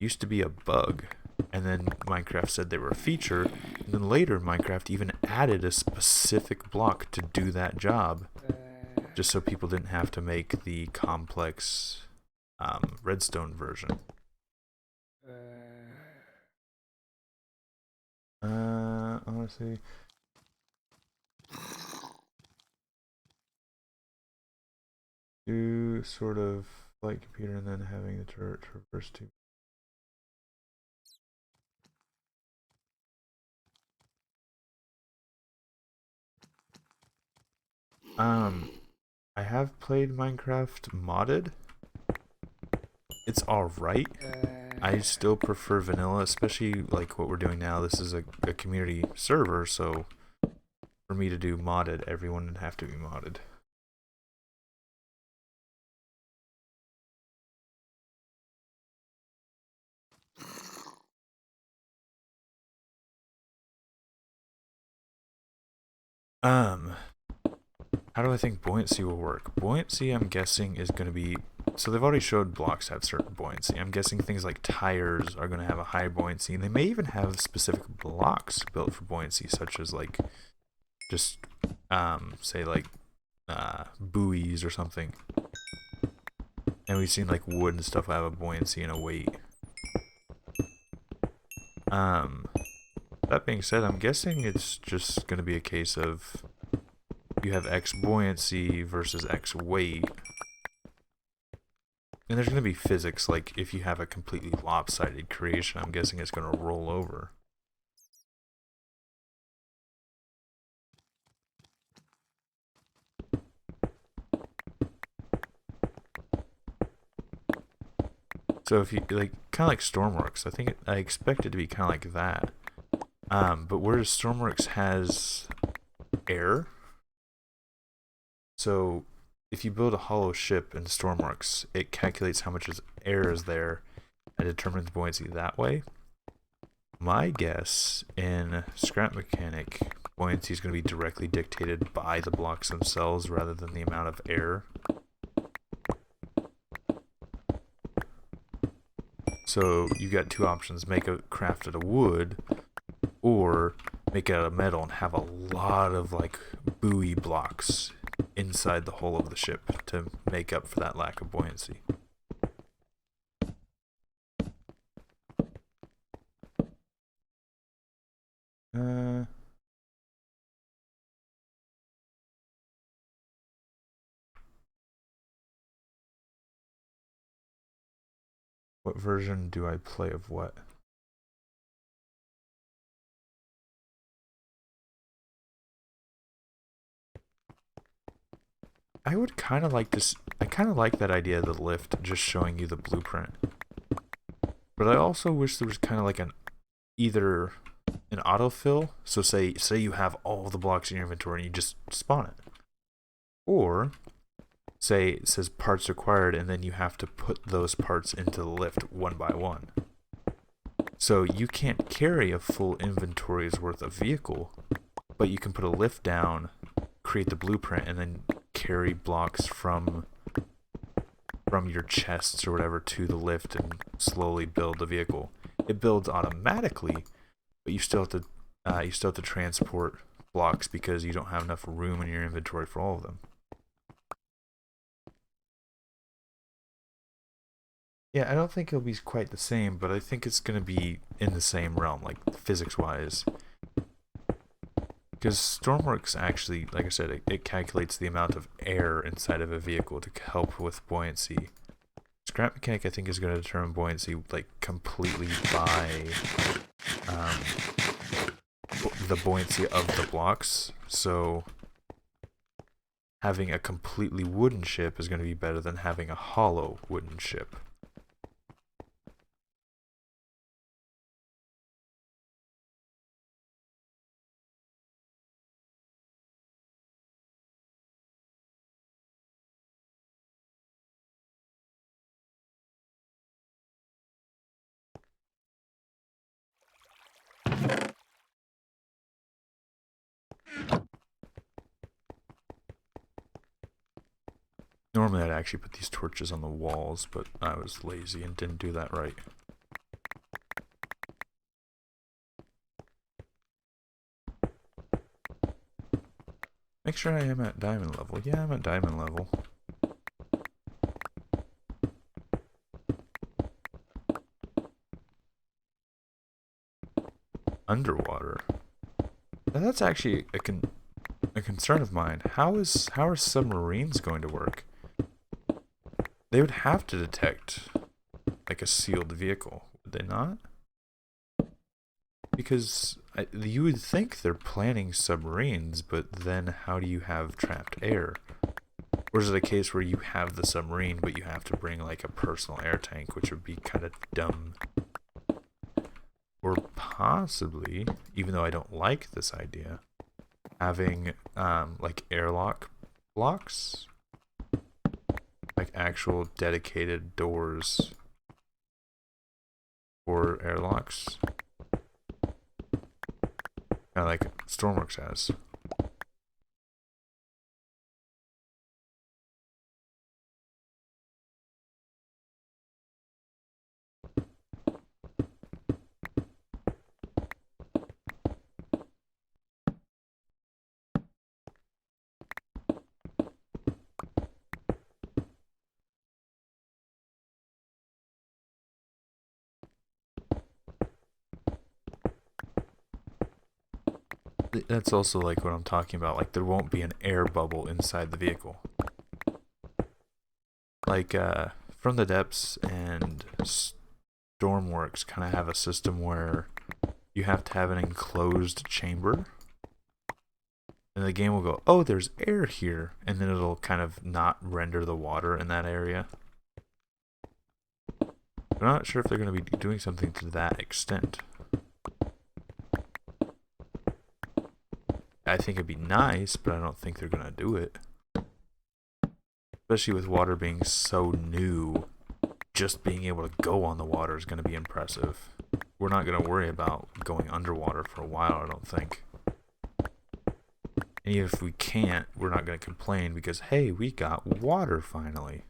used to be a bug. And then Minecraft said they were a feature. And then later, Minecraft even added a specific block to do that job. Just so people didn't have to make the complex Redstone version. Honestly... do sort of light computer and then having the turret traverse to. I have played Minecraft modded. It's alright. I still prefer vanilla, especially like what we're doing now. This is a community server, so for me to do modded, everyone would have to be modded. How do I think buoyancy will work? Buoyancy, I'm guessing, is going to be... So they've already showed blocks have certain buoyancy. I'm guessing things like tires are going to have a high buoyancy, and they may even have specific blocks built for buoyancy, such as, like, just, say, like, buoys or something. And we've seen, like, wood and stuff have a buoyancy and a weight. That being said, I'm guessing it's just going to be a case of you have X buoyancy versus X weight. And there's going to be physics, like if you have a completely lopsided creation, I'm guessing it's going to roll over. So if you, like, kind of like Stormworks, I expect it to be kind of like that. But whereas Stormworks has air, so if you build a hollow ship in Stormworks, it calculates how much air is there and determines buoyancy that way. My guess in Scrap Mechanic, buoyancy is going to be directly dictated by the blocks themselves rather than the amount of air. So you got two options: make a craft out of wood, or make it out of metal and have a lot of, like, buoy blocks inside the hull of the ship to make up for that lack of buoyancy. What version do I play of what? I would kind of like this. I kind of like that idea of the lift just showing you the blueprint. But I also wish there was kind of like either an autofill. So say you have all the blocks in your inventory and you just spawn it. Or say it says parts required and then you have to put those parts into the lift one by one. So you can't carry a full inventory's worth of vehicle, but you can put a lift down, create the blueprint, and then carry blocks from your chests or whatever to the lift and slowly build the vehicle. It builds automatically, but you still have to transport blocks because you don't have enough room in your inventory for all of them. Yeah, I don't think it'll be quite the same, but I think it's going to be in the same realm, like physics-wise. Because Stormworks actually, like I said, it calculates the amount of air inside of a vehicle to help with buoyancy. scrap mechanic I think is going to determine buoyancy like completely by the buoyancy of the blocks. So having a completely wooden ship is going to be better than having a hollow wooden ship. Normally I'd actually put these torches on the walls, but I was lazy and didn't do that right. Make sure I am at diamond level. Yeah, I'm at diamond level. Underwater. Now that's actually a concern of mine. How are submarines going to work? They would have to detect like a sealed vehicle, would they not? Because you would think they're planning submarines, but then how do you have trapped air? Or is it a case where you have the submarine, but you have to bring like a personal air tank, which would be kind of dumb? Or possibly, even though I don't like this idea, having like airlock blocks, like actual dedicated doors for airlocks, kind of like Stormworks has. That's also like what I'm talking about. Like there won't be an air bubble inside the vehicle. Like From the Depths and Stormworks kind of have a system where you have to have an enclosed chamber. And the game will go, oh, there's air here. And then it'll kind of not render the water in that area. I'm not sure if they're going to be doing something to that extent. I think it'd be nice, but I don't think they're going to do it. Especially with water being so new, just being able to go on the water is going to be impressive. We're not going to worry about going underwater for a while, I don't think. And even if we can't, we're not going to complain because, hey, we got water finally.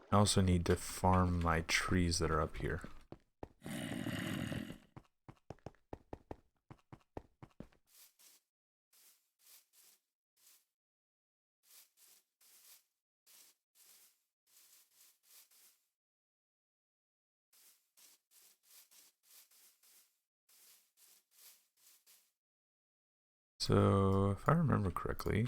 I also need to farm my trees that are up here. So, if I remember correctly,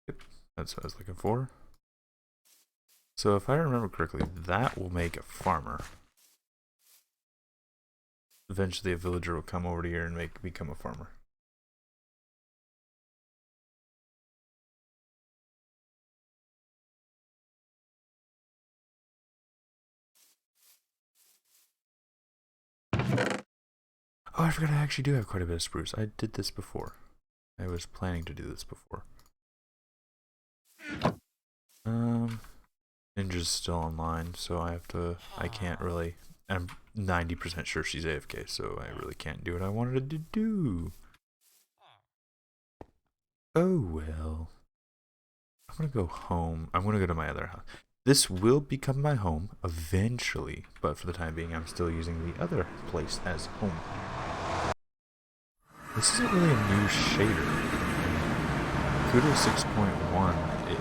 yep, that's what I was looking for. So if I remember correctly, that will make a farmer. eventually a villager will come over here and become a farmer. Oh, I forgot I actually do have quite a bit of spruce. I did this before. I was planning to do this before. Ninja's still online, so I can't really, I'm 90% sure she's AFK, so I really can't do what I wanted to do. Oh well. I'm gonna go home. I'm gonna go to my other house. This will become my home eventually, but for the time being, I'm still using the other place as home. This isn't really a new shader. Kudo 6.1 is...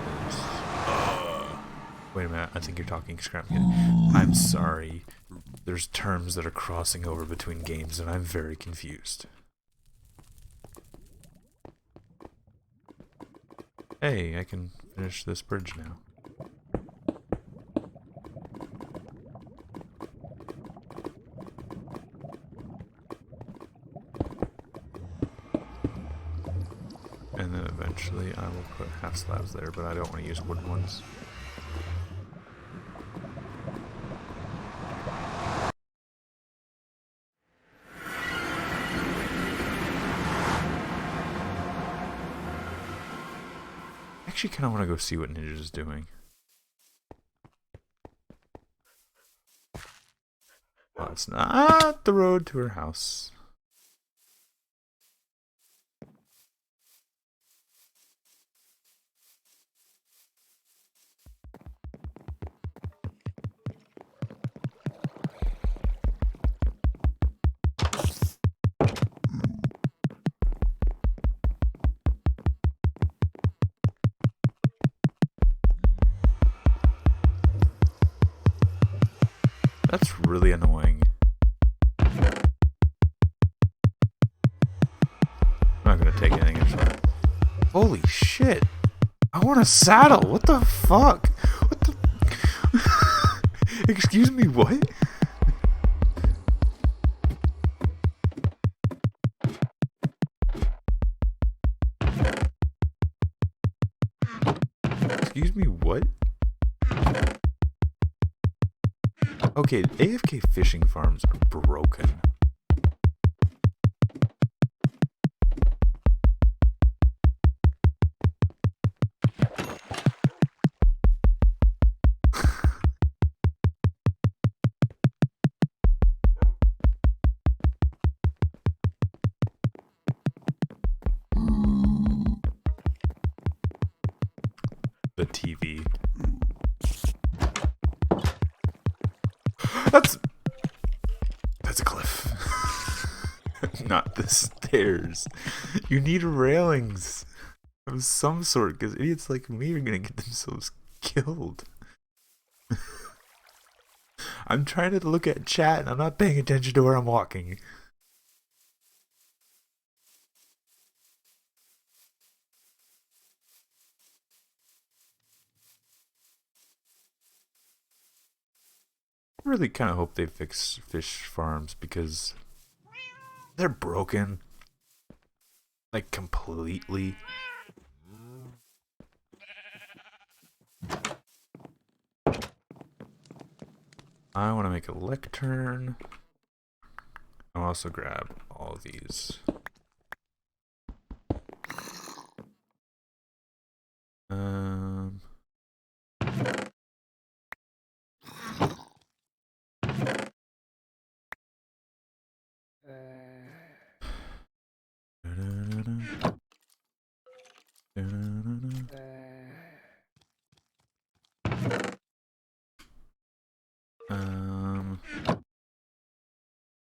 wait a minute, I think you're talking Scrap. I'm sorry. There's terms that are crossing over between games, and I'm very confused. Hey, I can finish this bridge now. And then eventually I will put half slabs there, but I don't want to use wooden ones. I actually kind of want to go see what Ninja's doing. Well, it's not the road to her house. That's really annoying. I'm not gonna take anything extra. Holy shit! I want a saddle! What the fuck? What the... Excuse me, what? Excuse me, what? Okay, AFK fishing farms are broken. The TV. That's a cliff. Not the stairs. You need railings of some sort, because idiots like me are gonna get themselves killed. I'm trying to look at chat and I'm not paying attention to where I'm walking. I really kind of hope they fix fish farms because they're broken. Like, completely. I want to make a lectern. I'll also grab all these.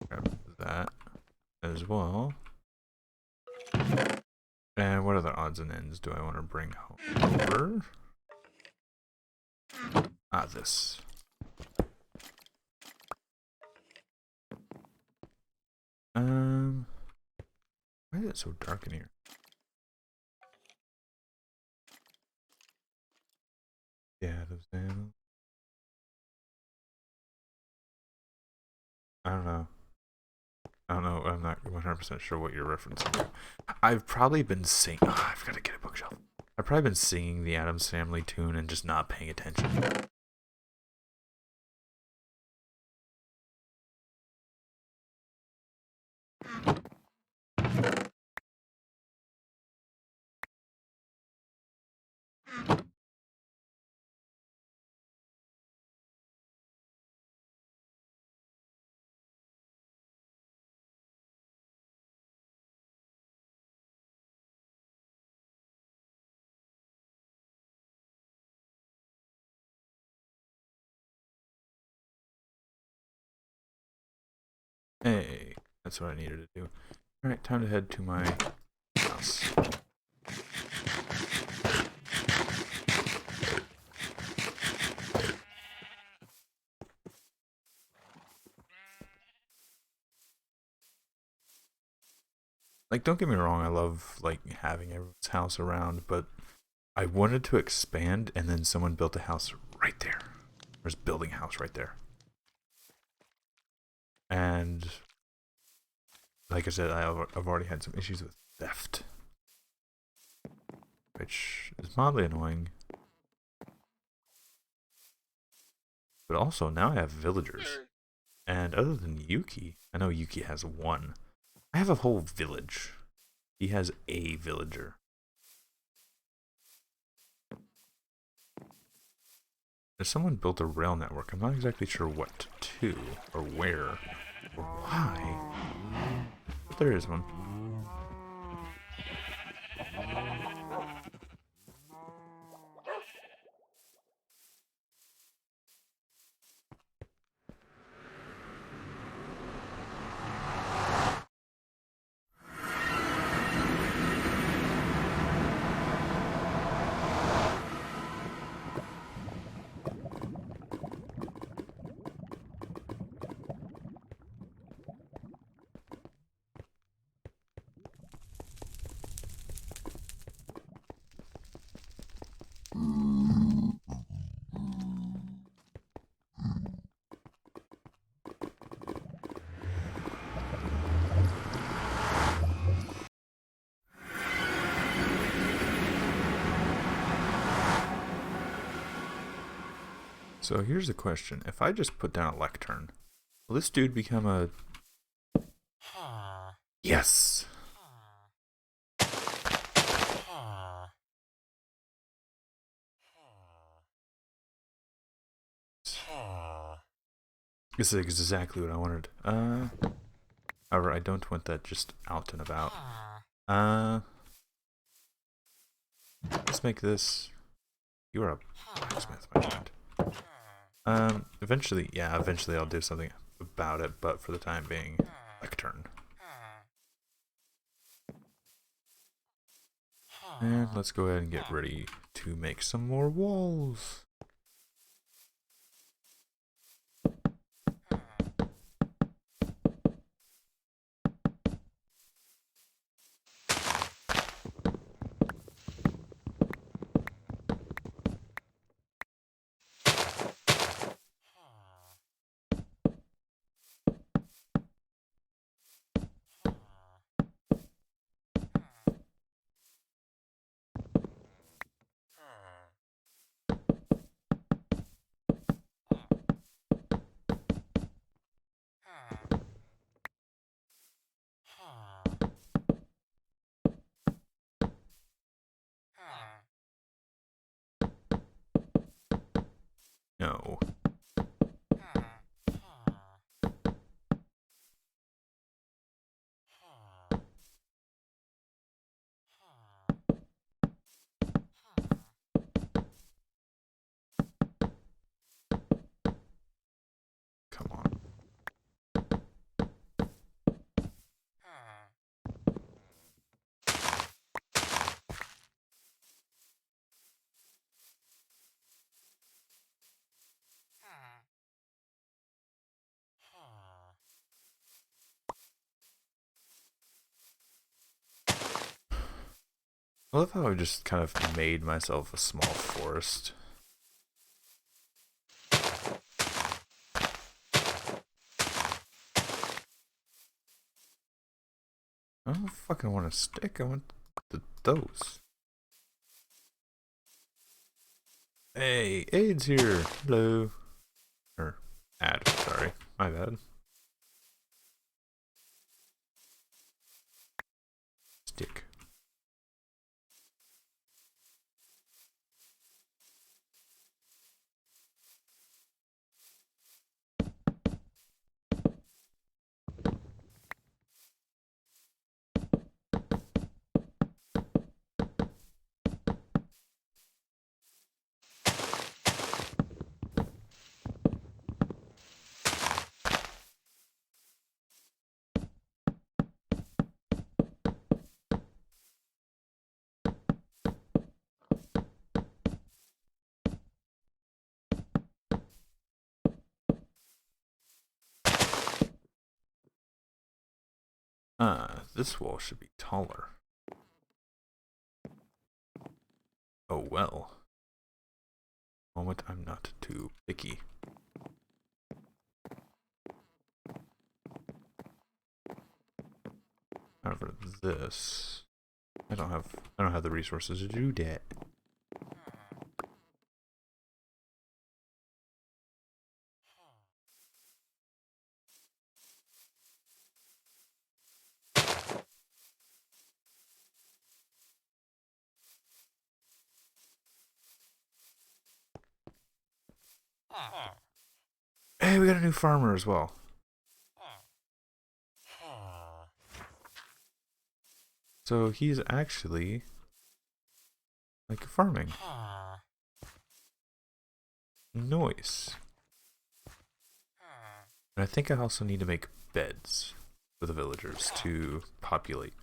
Grab that as well. And what other odds and ends do I want to bring home over? Ah, this. Why is it so dark in here? Yeah, those animals. I don't know. I don't know. I'm not 100% sure what you're referencing to. I've probably been singing. Oh, I've got to get a bookshelf. I've probably been singing the Addams Family tune and just not paying attention. Hey, that's what I needed to do. Alright, time to head to my house. Like, don't get me wrong, I love, like, having everyone's house around, but I wanted to expand, and then someone built a house right there. There's a building house right there. And, like I said, I've already had some issues with theft. Which is mildly annoying. But also, now I have villagers. And other than Yuki, I know Yuki has one. I have a whole village. He has a villager. There's someone built a rail network. I'm not exactly sure what to, or where, or why. But there is one. So here's the question. If I just put down a lectern, will this dude become a... Yes! This is exactly what I wanted. However, I don't want that just out and about. Let's make this... You are a blacksmith, my friend. Eventually I'll do something about it, but for the time being, lectern. And let's go ahead and get ready to make some more walls. No. Come on. I love how I just kind of made myself a small forest. don't fucking want a stick. I want those. Hey, Aid's here. Hello. Or ad, sorry. My bad. Stick. This wall should be taller. Oh well. Moment, I'm not too picky. However, this I don't have the resources to do that. Hey, we got a new farmer as well. So he's actually like farming. Nice. And I think I also need to make beds for the villagers to populate.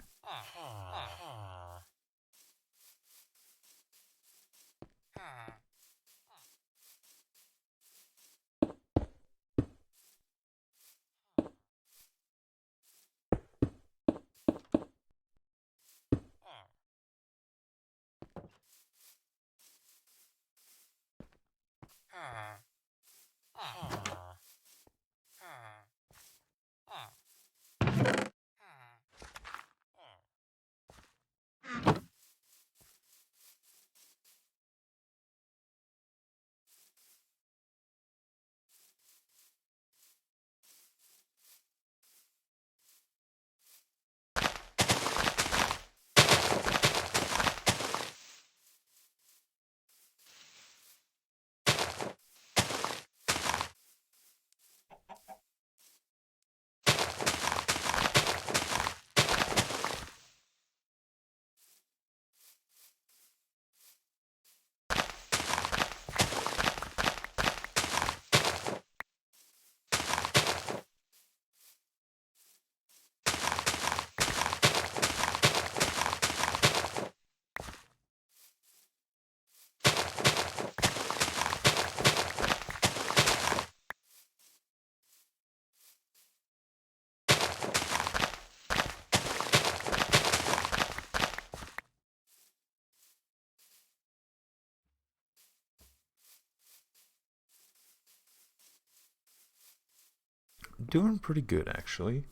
Doing pretty good actually.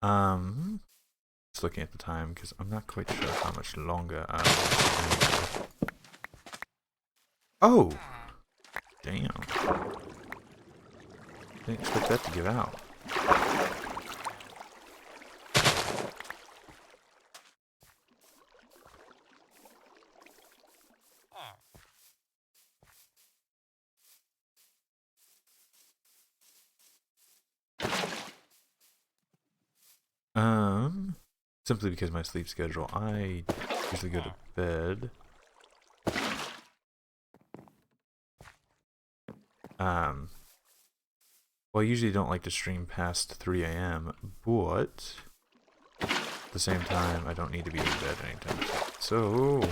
Just looking at the time because I'm not quite sure how much longer Oh! Damn. Didn't expect that to give out. Simply because my sleep schedule, I usually go to bed. Well, I usually don't like to stream past 3 a.m., but at the same time, I don't need to be in bed anytime. So,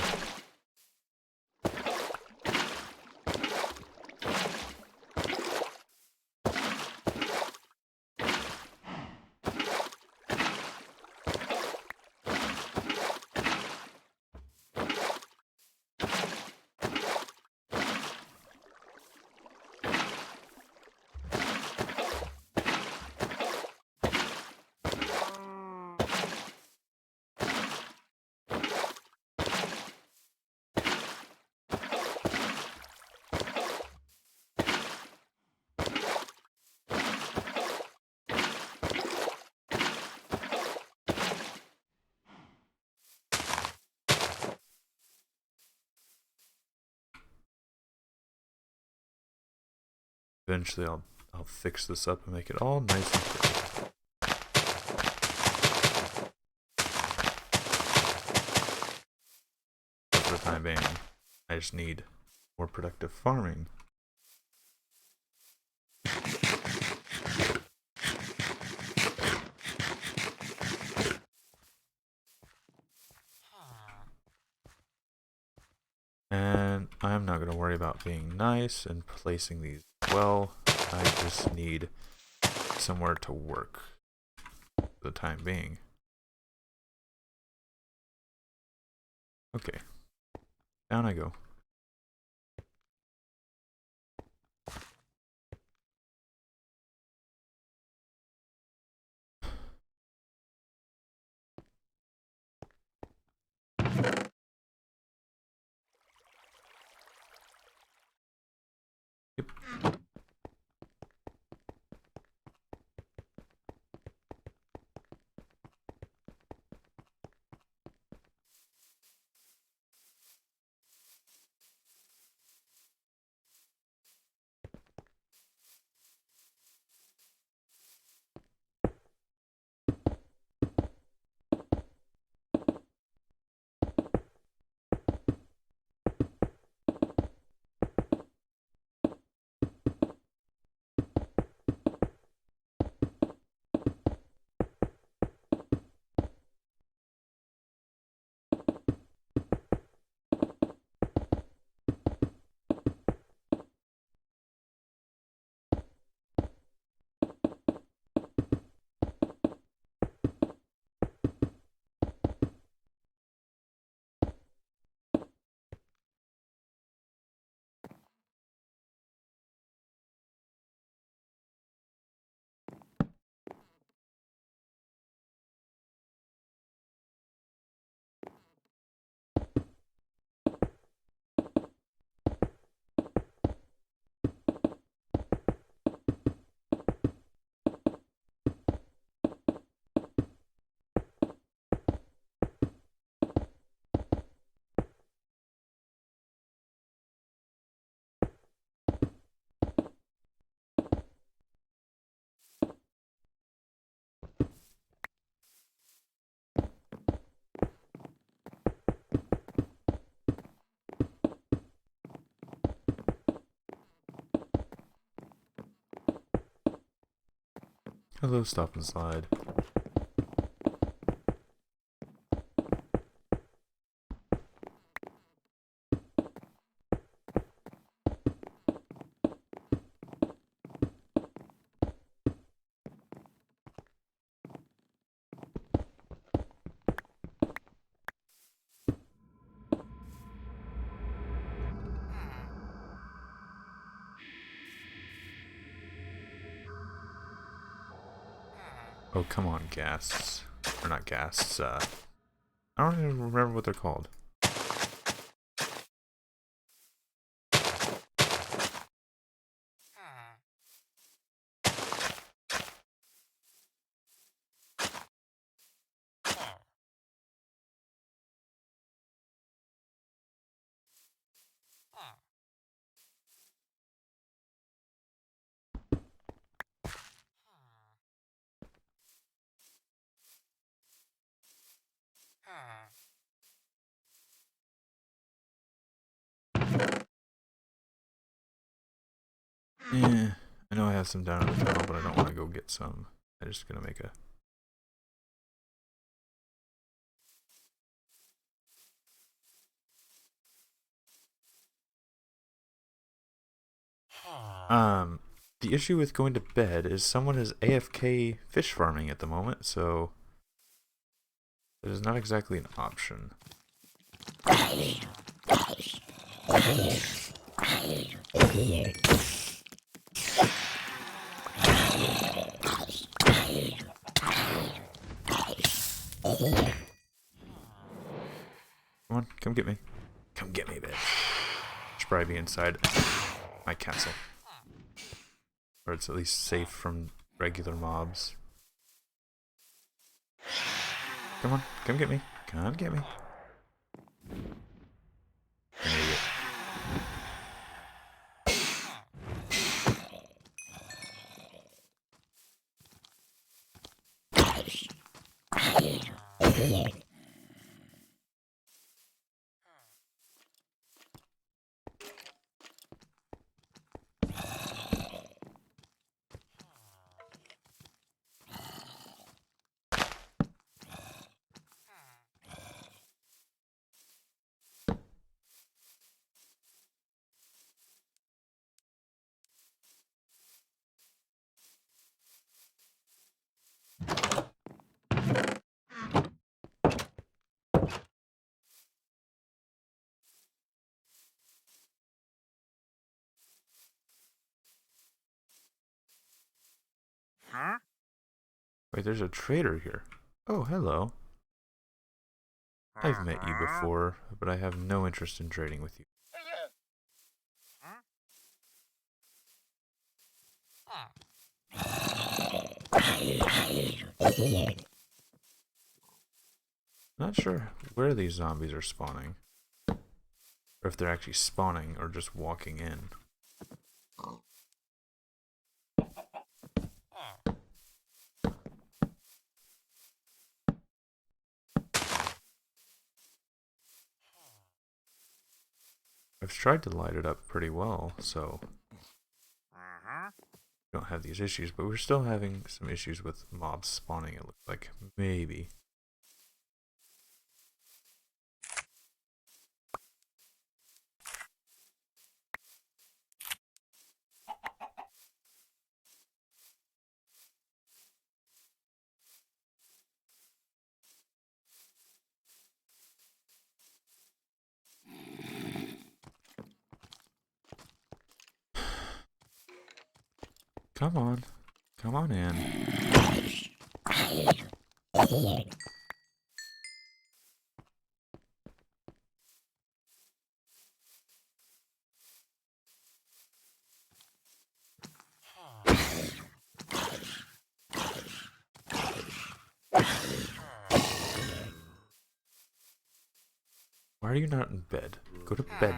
Eventually I'll fix this up and make it all nice and pretty. But for the time being, I just need more productive farming. And I'm not going to worry about being nice and placing these well. I just need somewhere to work for the time being. Okay, down I go. Yep. Hello, stop and slide. Oh, come on, ghasts. Or not ghasts, I don't even remember what they're called. Yeah, I know I have some down in the tunnel, but I don't want to go get some. I'm just gonna make a... The issue with going to bed is someone is AFK fish farming at the moment, so it is not exactly an option. Come on, come get me. Come get me, bitch. Should probably be inside my castle. Or it's at least safe from regular mobs. Come on, come get me. Come get me. An idiot. Wait, there's a trader here. Oh, hello. I've met you before, but I have no interest in trading with you. Not sure where these zombies are spawning. Or if they're actually spawning or just walking in. I've tried to light it up pretty well, so we don't have these issues, but we're still having some issues with mobs spawning, it looks like. Maybe. Come on. Come on in. Why are you not in bed? Go to bed.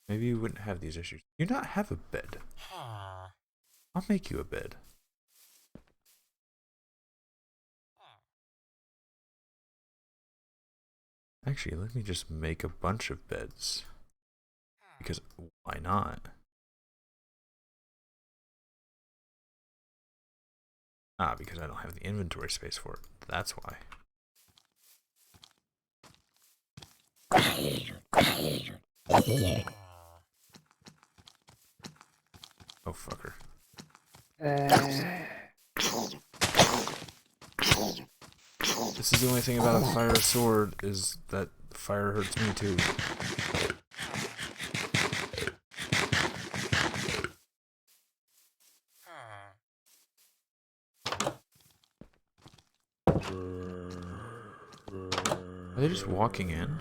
Maybe you wouldn't have these issues. You not have a bed. I'll make you a bed. Actually, let me just make a bunch of beds. Because why not? Ah, because I don't have the inventory space for it. That's why. Oh, fucker. This is the only thing about a fire sword, is that fire hurts me too. Are they just walking in?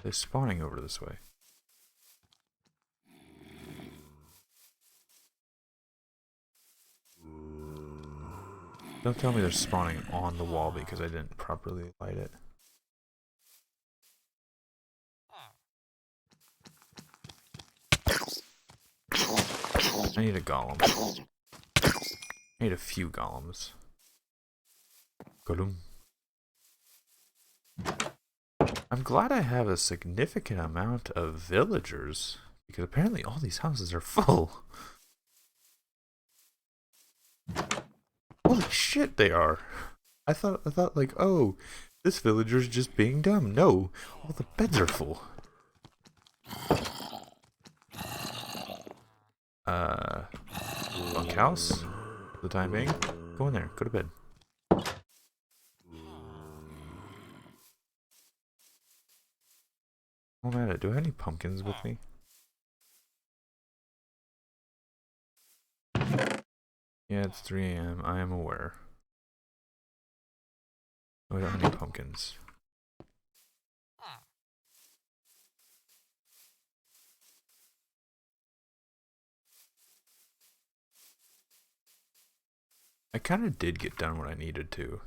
They're spawning over this way. Don't tell me they're spawning on the wall because I didn't properly light it. I need a golem. I need a few golems. Golem. I'm glad I have a significant amount of villagers, because apparently all these houses are full. Holy shit, they are. I thought like, oh, this villager's just being dumb. No, all the beds are full. Bunkhouse for the time being. Go in there, go to bed. Oh man, do I have any pumpkins with me? Yeah, it's 3 AM. I am aware. Oh, I don't have any pumpkins. I kind of did get done what I needed to.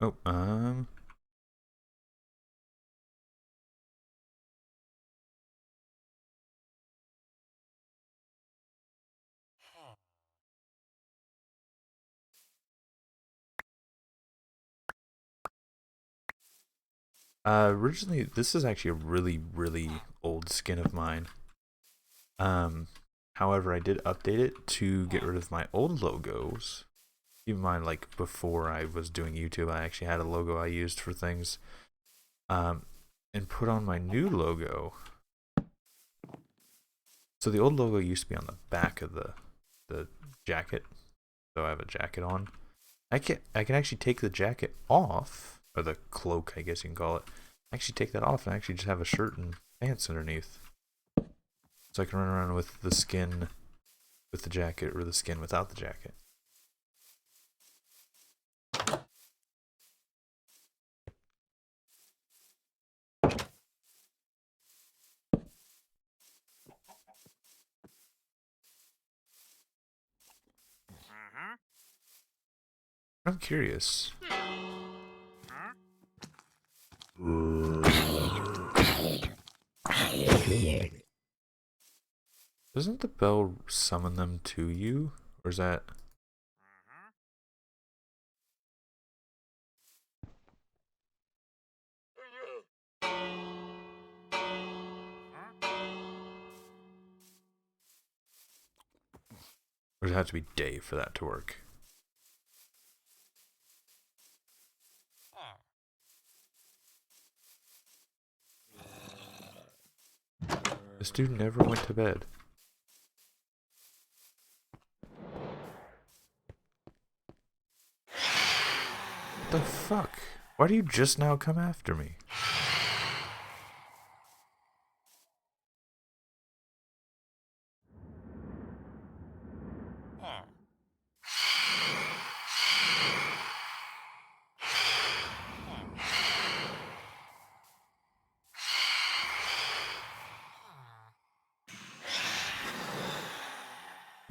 Oh, originally, this is actually a really old skin of mine. However, I did update it to get rid of my old logos. Keep in mind, like, before I was doing YouTube, I actually had a logo I used for things. And put on my new logo. So the old logo used to be on the back of the the jacket. So I have a jacket on. I can actually take the jacket off, or the cloak, I guess you can call it. Actually take that off and actually just have a shirt and pants underneath. So I can run around with the skin with the jacket, or the skin without the jacket. I'm curious. Doesn't the bell summon them to you? Or is that... Or does it have to be day for that to work? The student never went to bed. What the fuck? Why do you just now come after me?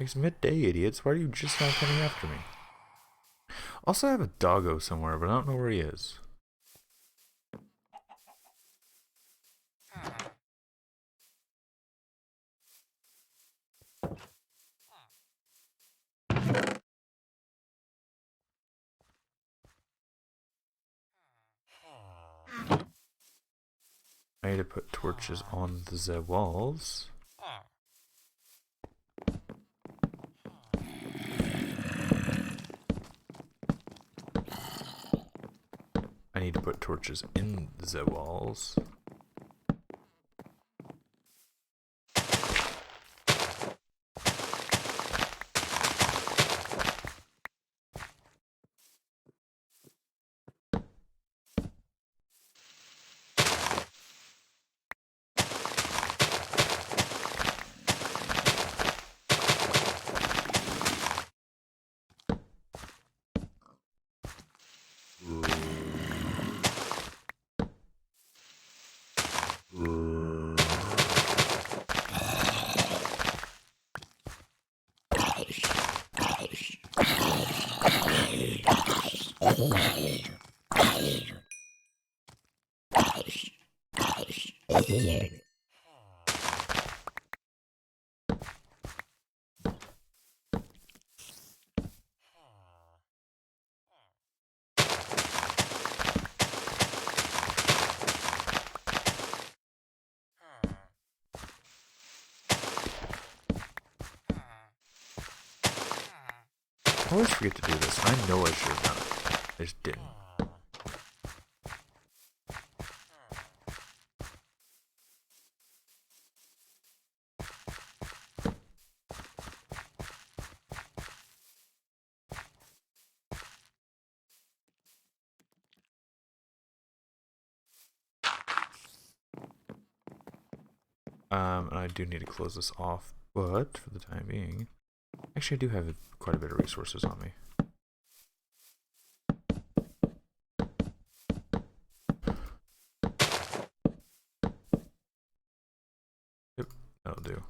It's midday, idiots. Why are you just now coming after me? Also, I have a doggo somewhere, but I don't know where he is. I need to put torches on the walls. I need to put torches in the walls. I always forget to do this. I know I should have done it. I just didn't. And I do need to close this off, but for the time being, actually I do have quite a bit of resources on me. Yep, that'll do.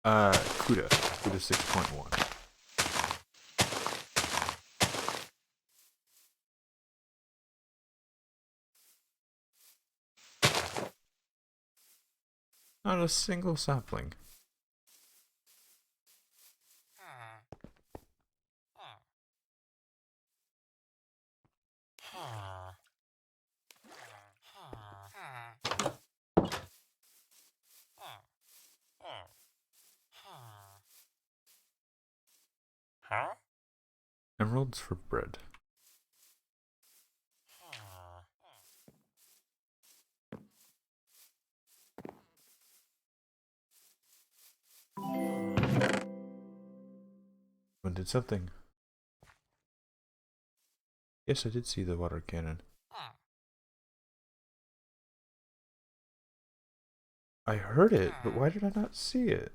CUDA 6.1. Not a single sapling. Emeralds for bread. When did something? Yes, I did see the water cannon. I heard it, but why did I not see it?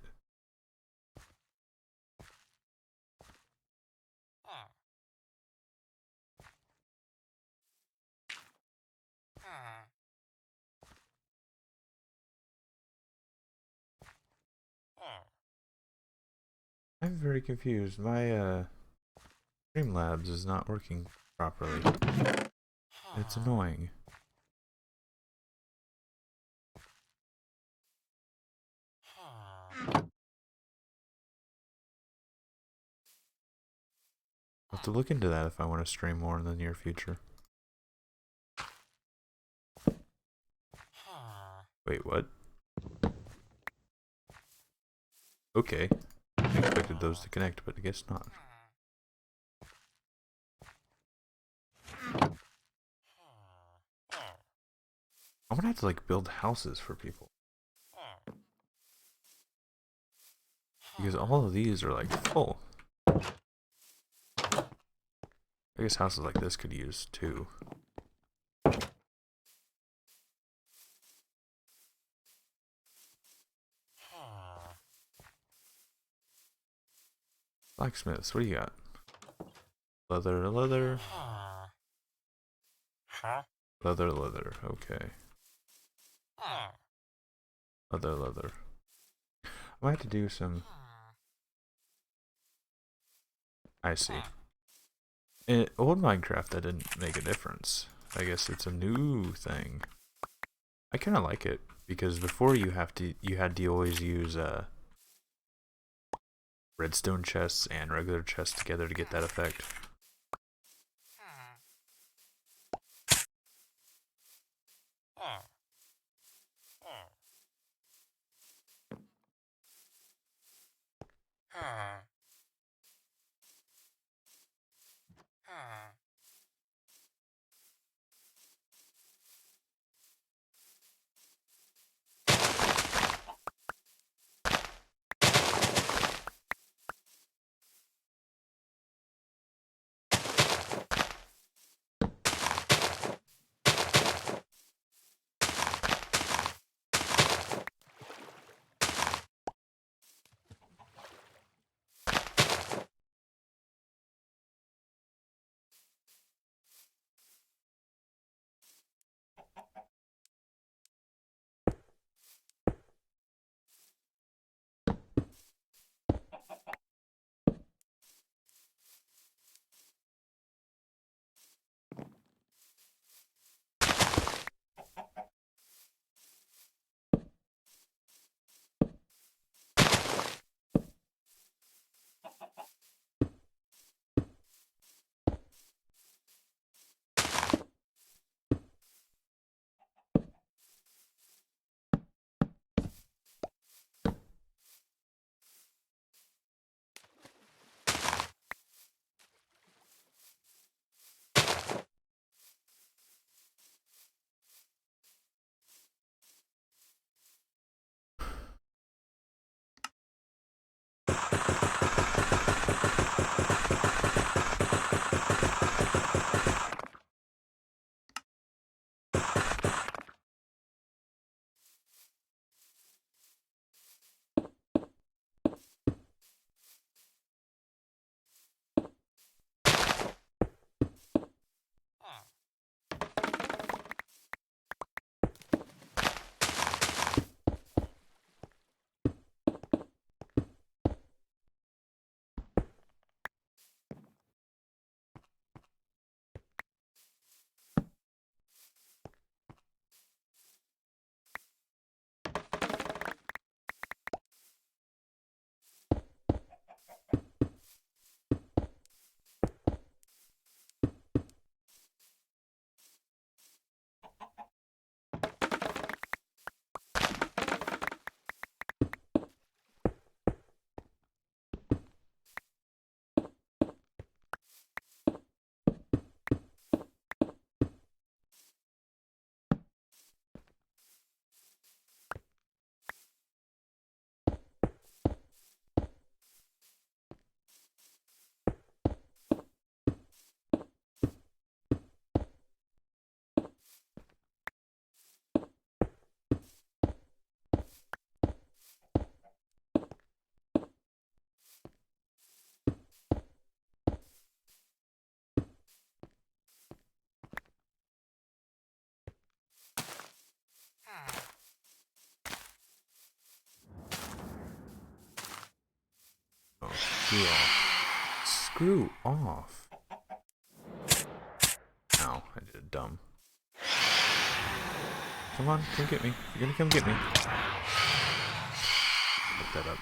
I'm very confused. My Streamlabs is not working properly. It's annoying. I'll have to look into that if I want to stream more in the near future. Wait, what? Okay. I expected those to connect, but I guess not. I'm gonna have to like build houses for people. Because all of these are like full. I guess houses like this could use too. Blacksmiths, what do you got? Leather, leather. Leather, leather, okay. Leather, leather. I might have to do some... I see. In old Minecraft, that didn't make a difference. I guess it's a new thing. I kind of like it because before you had to always use redstone chests and regular chests together to get that effect. screw off. Screw off. Ow, I did it dumb. Come on, come get me. You're gonna come get me. Put that up.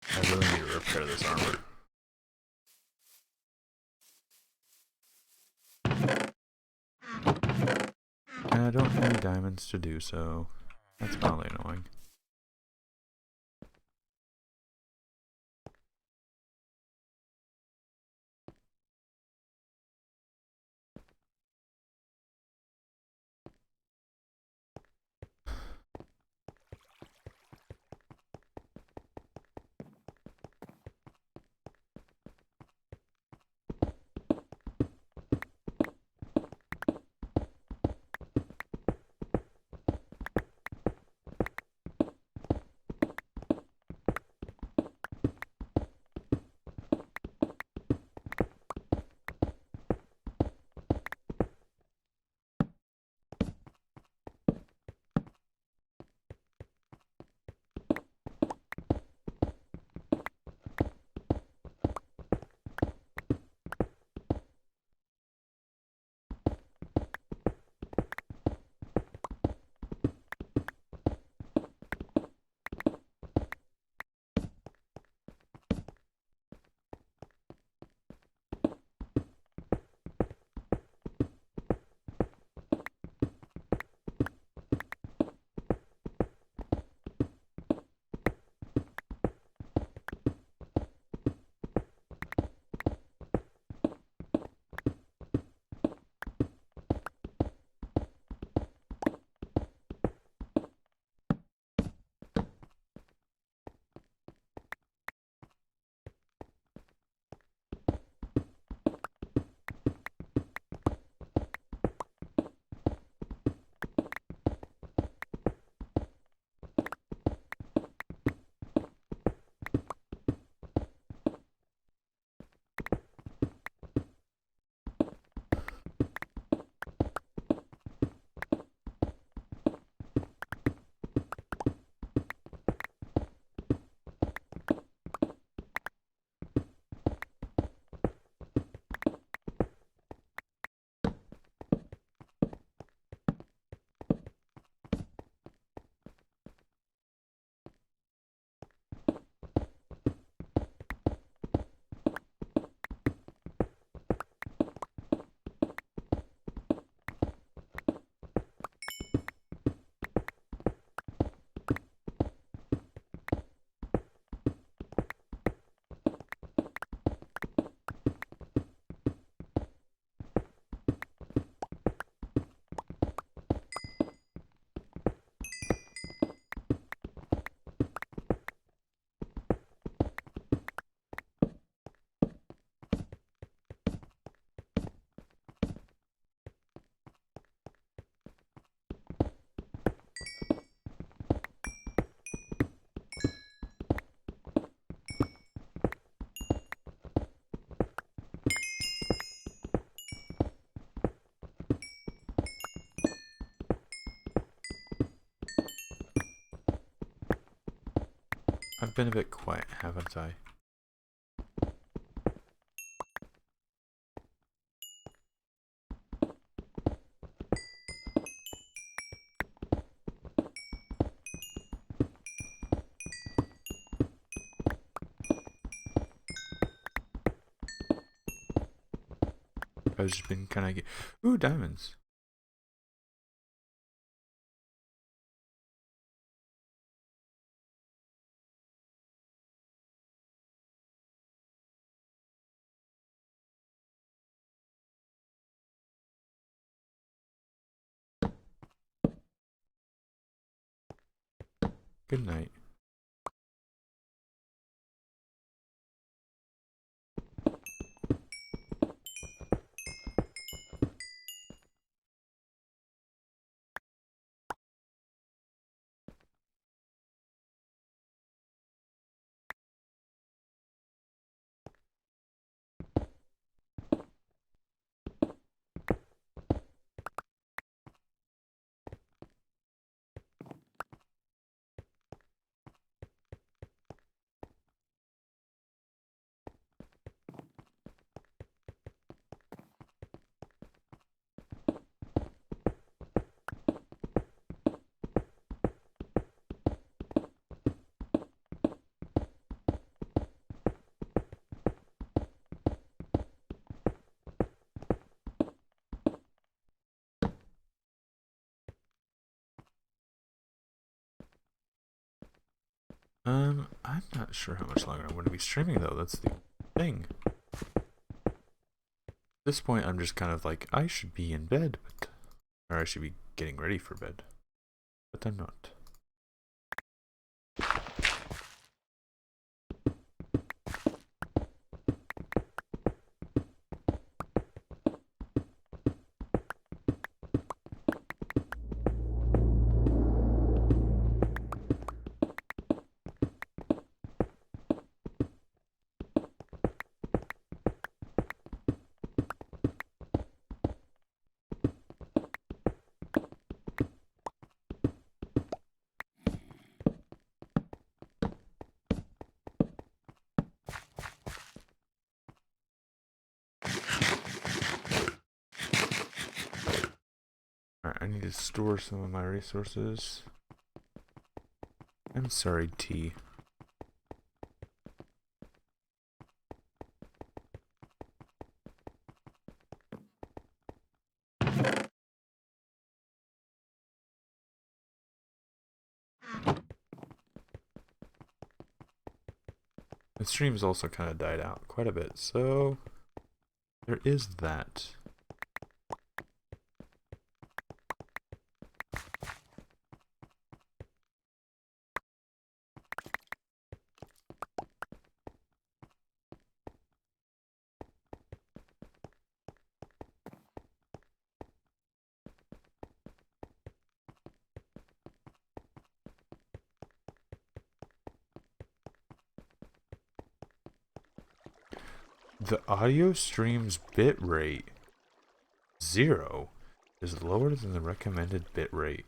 I really need to repair this armor. And I don't have any diamonds to do so. That's probably annoying. I've been a bit quiet, haven't I? I've just been kind of ooh, diamonds. Good night. I'm not sure how much longer I'm going to be streaming though. That's the thing. At this point, I'm just kind of like, I should be in bed, or I should be getting ready for bed, but I'm not. Alright, I need to store some of my resources. I'm sorry, T. The stream's also kind of died out quite a bit, so there is that. The audio stream's bitrate 0 is lower than the recommended bitrate.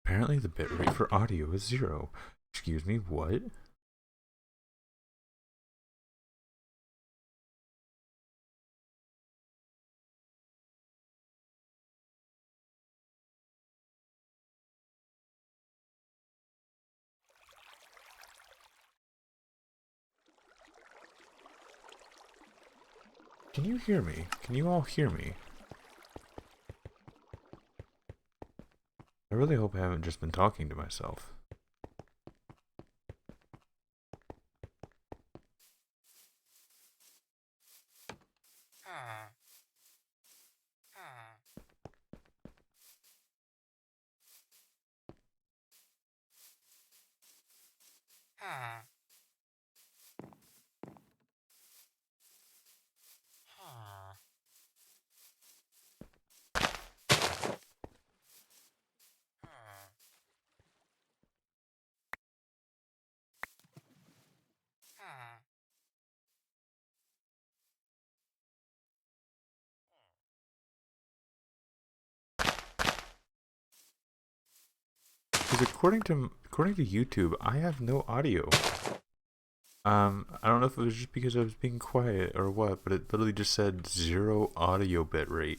Apparently the bitrate for audio is 0. Excuse me, what? Can you hear me? Can you all hear me? I really hope I haven't just been talking to myself. Because according to YouTube, I have no audio. I don't know if it was just because I was being quiet or what, but it literally just said 0 audio bitrate.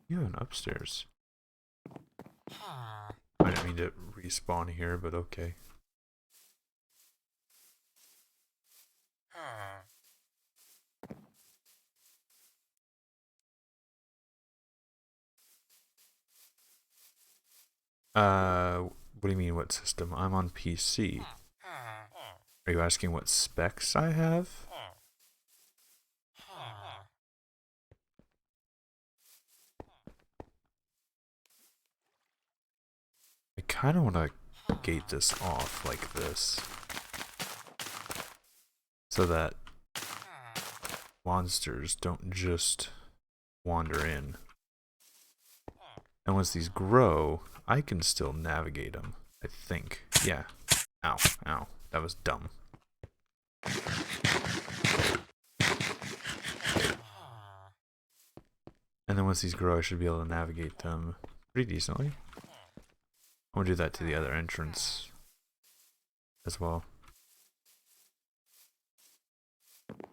You have an upstairs. I didn't mean to respawn here, but okay. What do you mean what system? I'm on PC. Are you asking what specs I have? I kind of want to gate this off like this, so that monsters don't just wander in. And once these grow, I can still navigate them, I think. Yeah. Ow, ow. That was dumb. And then once these grow, I should be able to navigate them pretty decently. I'm gonna do that to the other entrance as well. I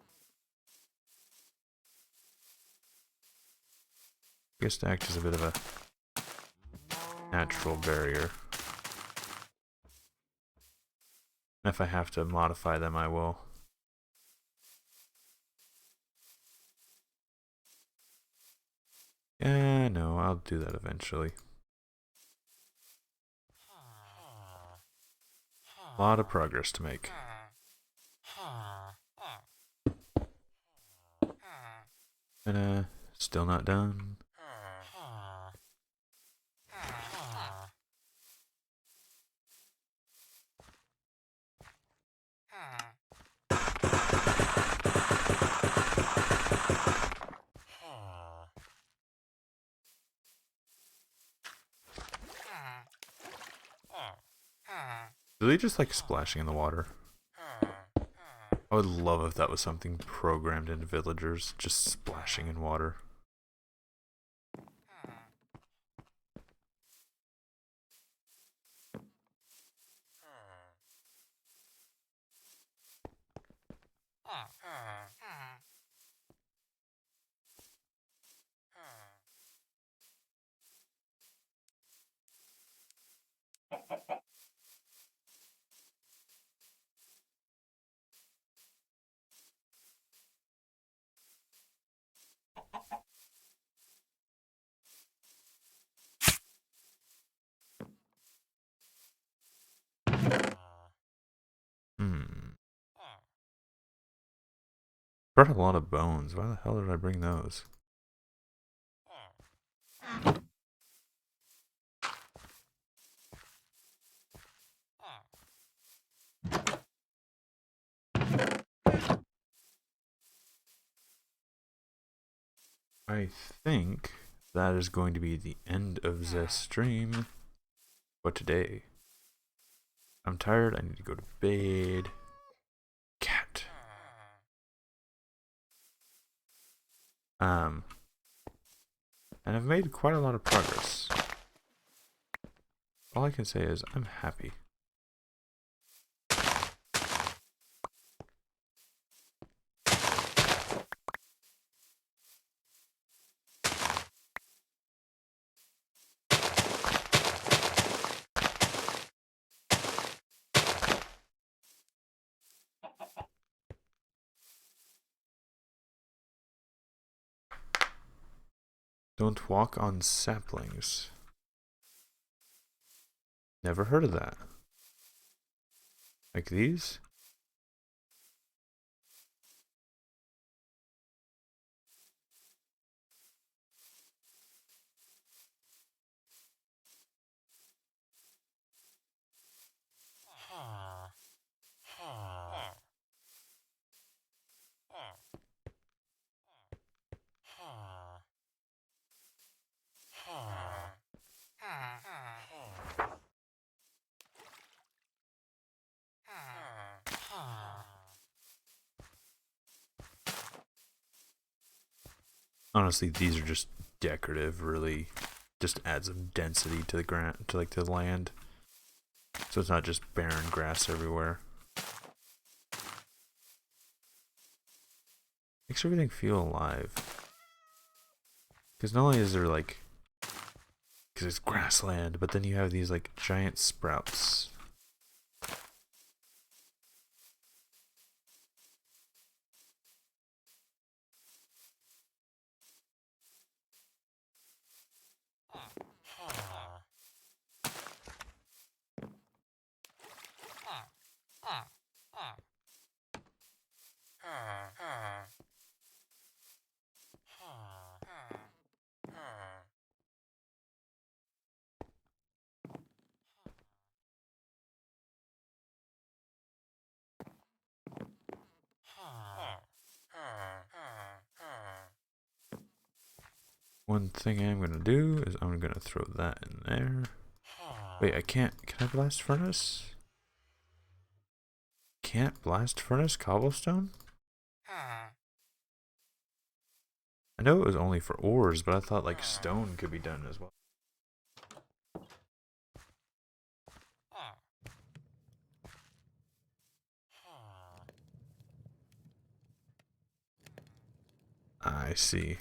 guess to act as a bit of a natural barrier. And if I have to modify them, I will. Yeah, no, I'll do that eventually. A lot of progress to make. And still not done. Do they just like splashing in the water? I would love if that was something programmed into villagers, just splashing in water. Brought a lot of bones. Why the hell did I bring those? I think that is going to be the end of the stream for today. I'm tired. I need to go to bed. Cat. And I've made quite a lot of progress. All I can say is I'm happy. Don't walk on saplings. Never heard of that. Like these? Honestly, these are just decorative, really just add some density to the ground, to like the land. So it's not just barren grass everywhere. Makes everything feel alive. Because not only is there like, because it's grassland, but then you have these like giant sprouts. One thing I'm going to do is I'm going to throw that in there. Wait, I can't. Can I blast furnace? Can't blast furnace cobblestone? I know it was only for ores, but I thought like stone could be done as well. I see.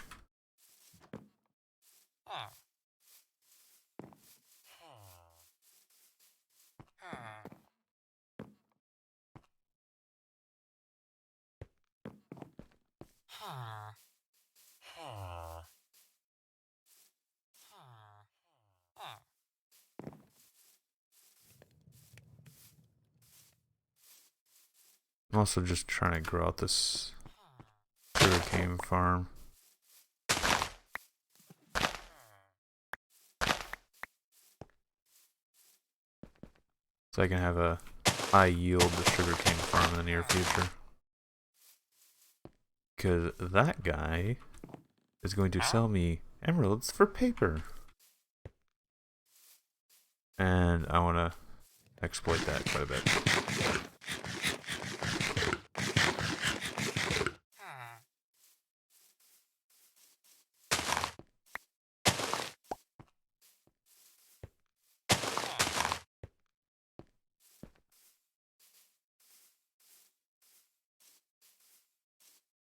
I'm also just trying to grow out this sugarcane farm. So I can have a high yield sugarcane farm in the near future. Because that guy is going to sell me emeralds for paper. And I want to exploit that quite a bit.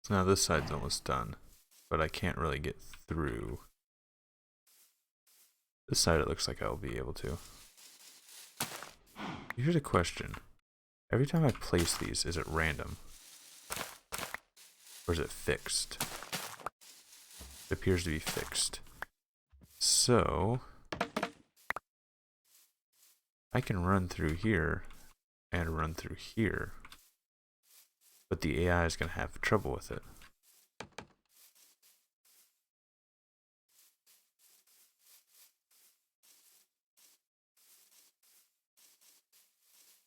So now this side's almost done, but I can't really get through. This side it looks like I'll be able to. Here's a question. Every time I place these, is it random? Or is it fixed? It appears to be fixed. So I can run through here and run through here. But the AI is going to have trouble with it.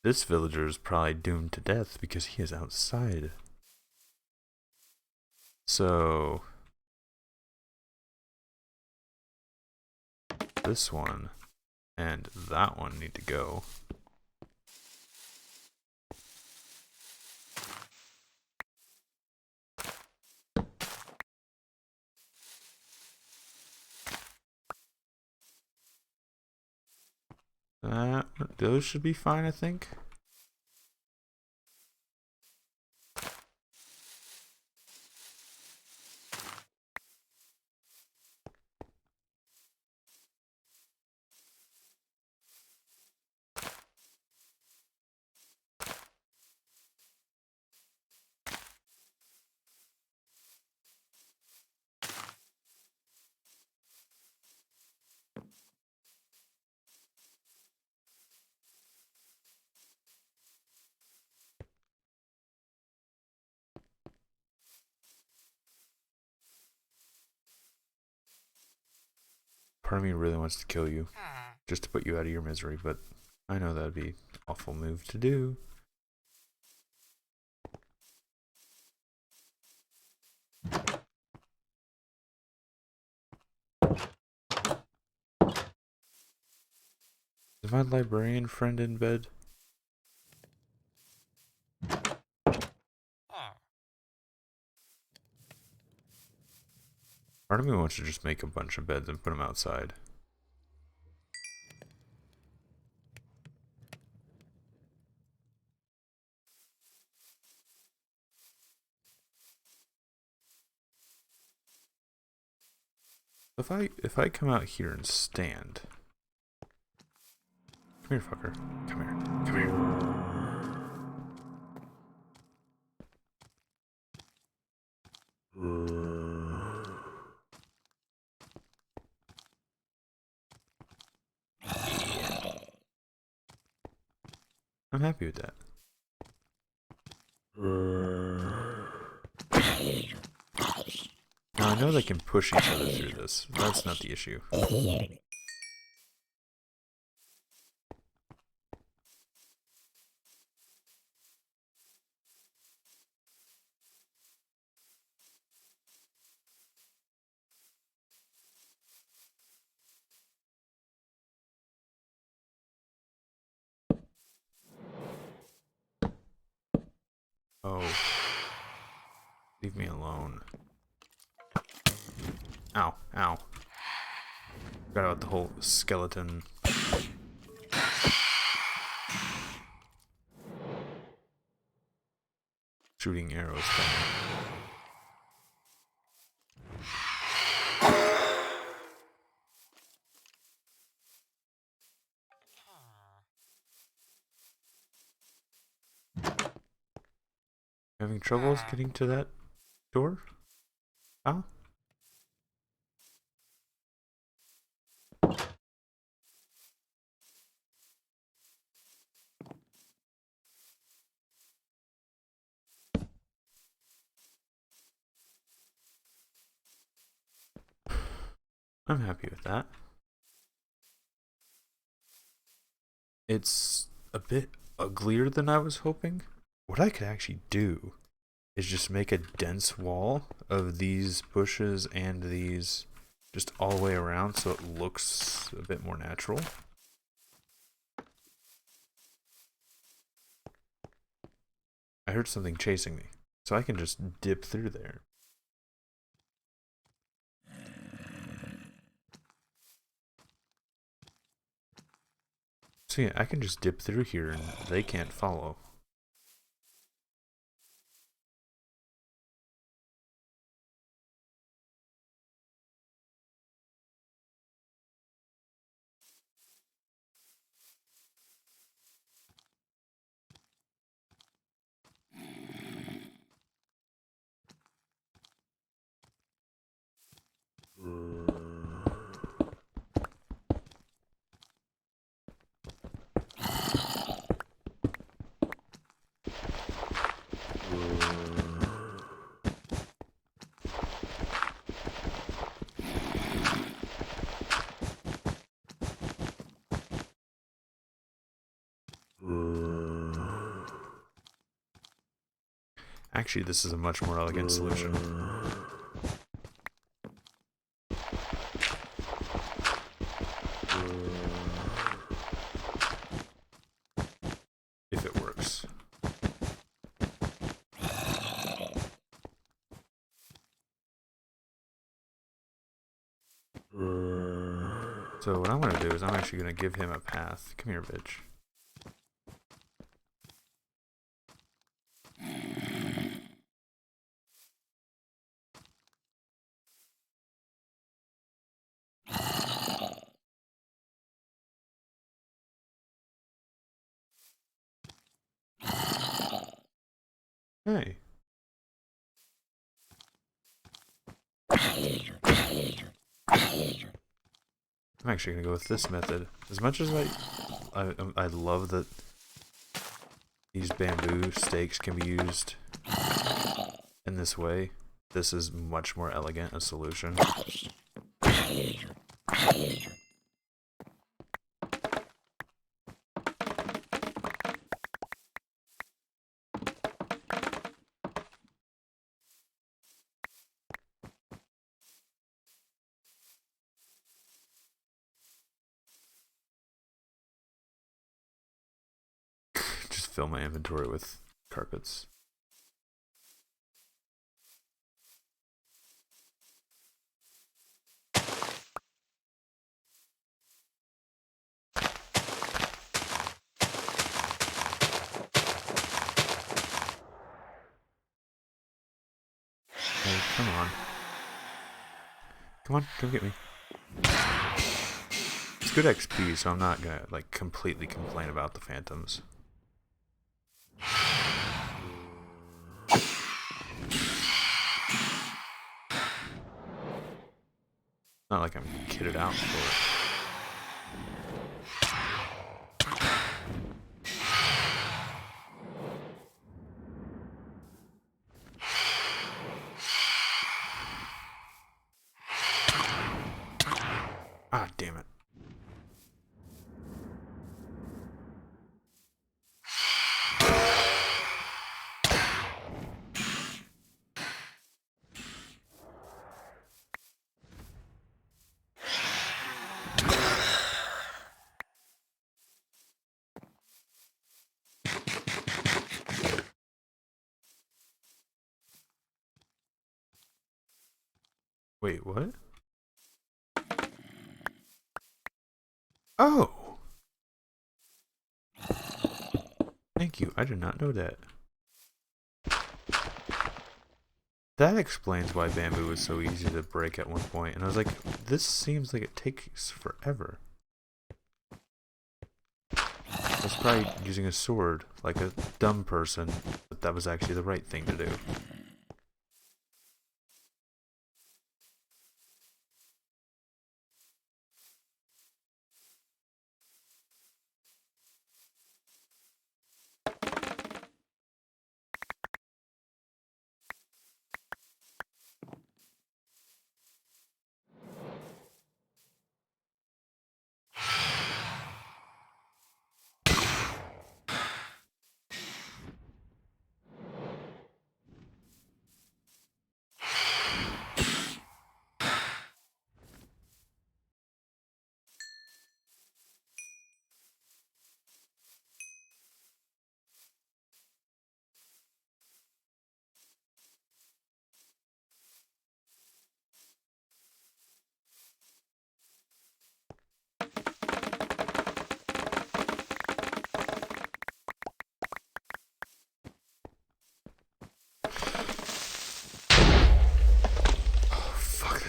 This villager is probably doomed to death because he is outside. So this one and that one need to go. Those should be fine, I think. Part of me really wants to kill you, just to put you out of your misery, but I know that'd be an awful move to do. Is my librarian friend in bed? Part of me wants to just make a bunch of beds and put them outside. If I come out here and stand, Come here, fucker. Come here. Come here. I'm happy with that. Now I know they can push each other through this. That's not the issue. Oh. Leave me alone. Ow, ow. Forgot about the whole skeleton. Shooting arrows thing. Having troubles getting to that door? Huh? I'm happy with that. It's a bit uglier than I was hoping. What I could actually do is just make a dense wall of these bushes and these just all the way around so it looks a bit more natural. I heard something chasing me, so I can just dip through there. So yeah, I can just dip through here and they can't follow. Actually, this is a much more elegant solution. If it works. So what I'm going to do is I'm actually going to give him a path. Come here, bitch. Hey. I'm actually going to go with this method. As much as I love that these bamboo stakes can be used in this way, this is much more elegant a solution. Just fill my inventory with carpets. Hey, come on. Come on, come get me. It's good XP, so I'm not gonna like completely complain about the phantoms. Not like I'm kitted out for it. Ah, damn it. Wait, what? Oh! Thank you. I did not know that. That explains why bamboo was so easy to break at one point. And I was like, this seems like it takes forever. I was probably using a sword like a dumb person, but that was actually the right thing to do.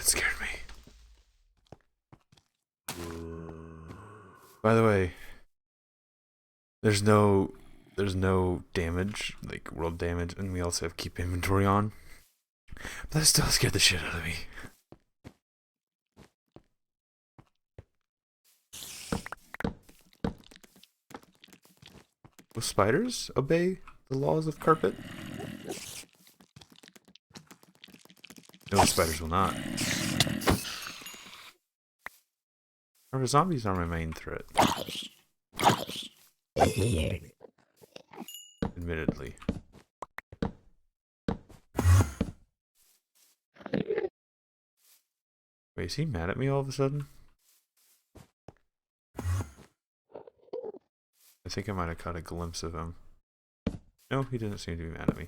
Scared me. By the way, there's no damage, like world damage, and we also have keep inventory on. But that still scared the shit out of me. Will spiders obey the laws of carpet? No, spiders will not. However, zombies are my main threat. Admittedly. Wait, is he mad at me all of a sudden? I think I might have caught a glimpse of him. No, he doesn't seem to be mad at me.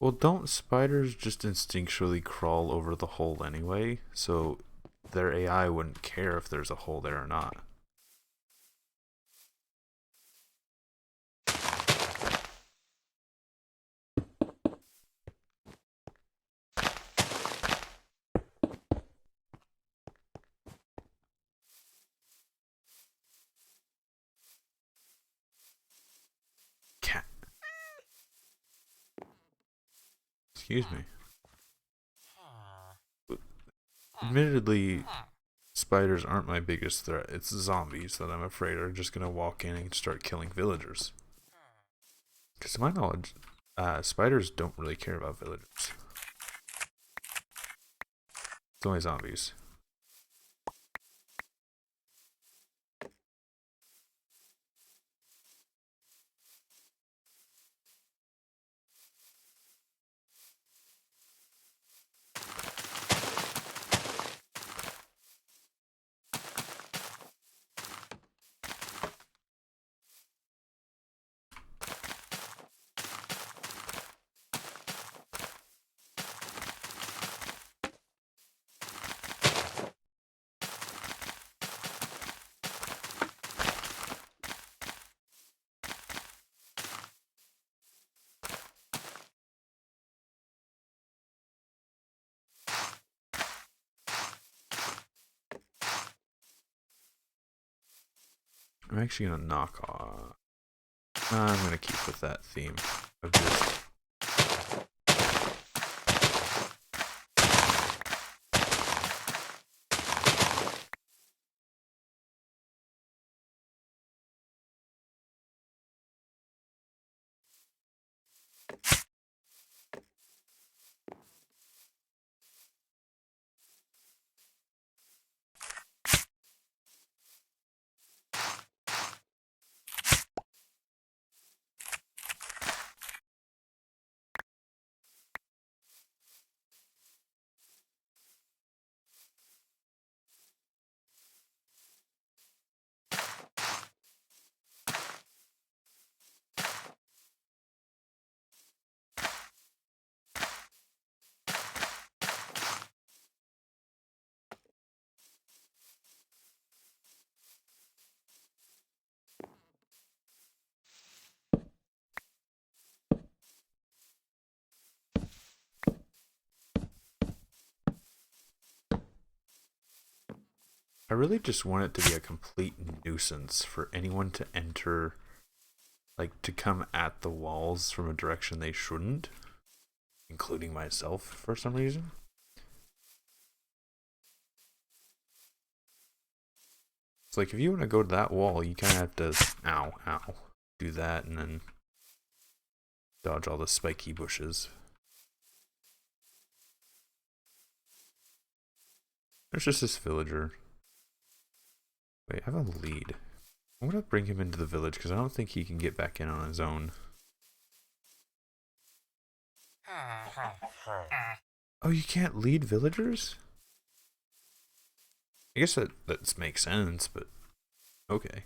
Well, don't spiders just instinctually crawl over the hole anyway? So their AI wouldn't care if there's a hole there or not. Cat. Excuse me. Admittedly, spiders aren't my biggest threat. It's zombies that I'm afraid are just gonna walk in and start killing villagers. Because to my knowledge, spiders don't really care about villagers. It's only zombies. I'm actually gonna knock off. I'm gonna keep with that theme of just. I really just want it to be a complete nuisance for anyone to enter, like to come at the walls from a direction they shouldn't, including myself for some reason. It's like if you want to go to that wall, you kind of have to, ow, do that and then dodge all the spiky bushes. There's just this villager. Wait, I have a lead. I'm gonna bring him into the village because I don't think he can get back in on his own. Oh, you can't lead villagers? I guess that makes sense, but okay.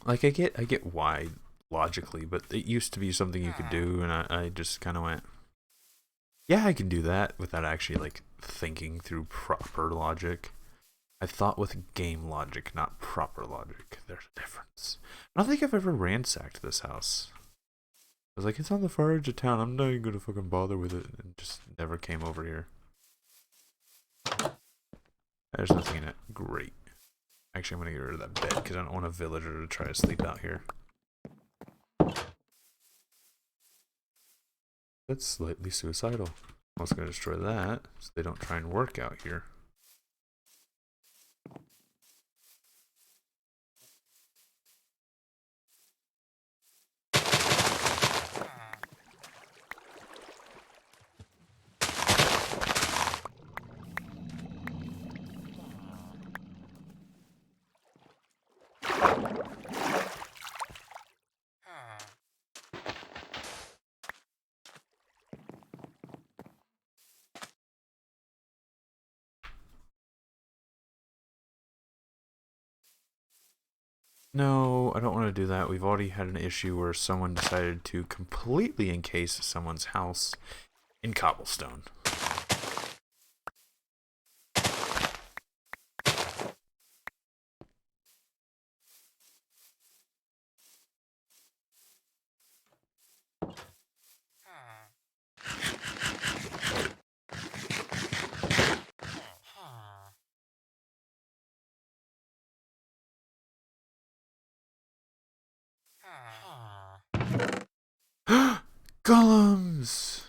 Like I get why logically, but it used to be something you could do, and I just kind of went, Yeah, I can do that without actually like thinking through proper logic. I thought with game logic, not proper logic. There's a difference. I don't think I've ever ransacked this house. I was like, it's on the far edge of town. I'm not even gonna fucking bother with it, and just never came over here. There's nothing in it. Great. Actually, I'm gonna get rid of that bed because I don't want a villager to try to sleep out here. That's slightly suicidal. I'm also gonna destroy that so they don't try and work out here. No, I don't want to do that. We've already had an issue where someone decided to completely encase someone's house in cobblestone. Golems!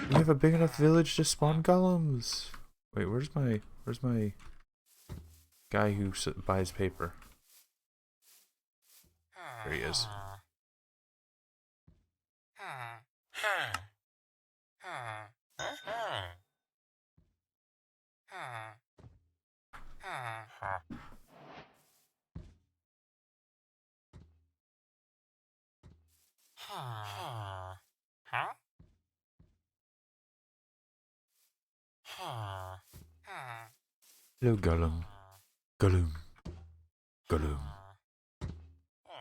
We have a big enough village to spawn golems. Wait, where's my guy who buys paper? There he is. Hello, Gollum. Gollum. Gollum.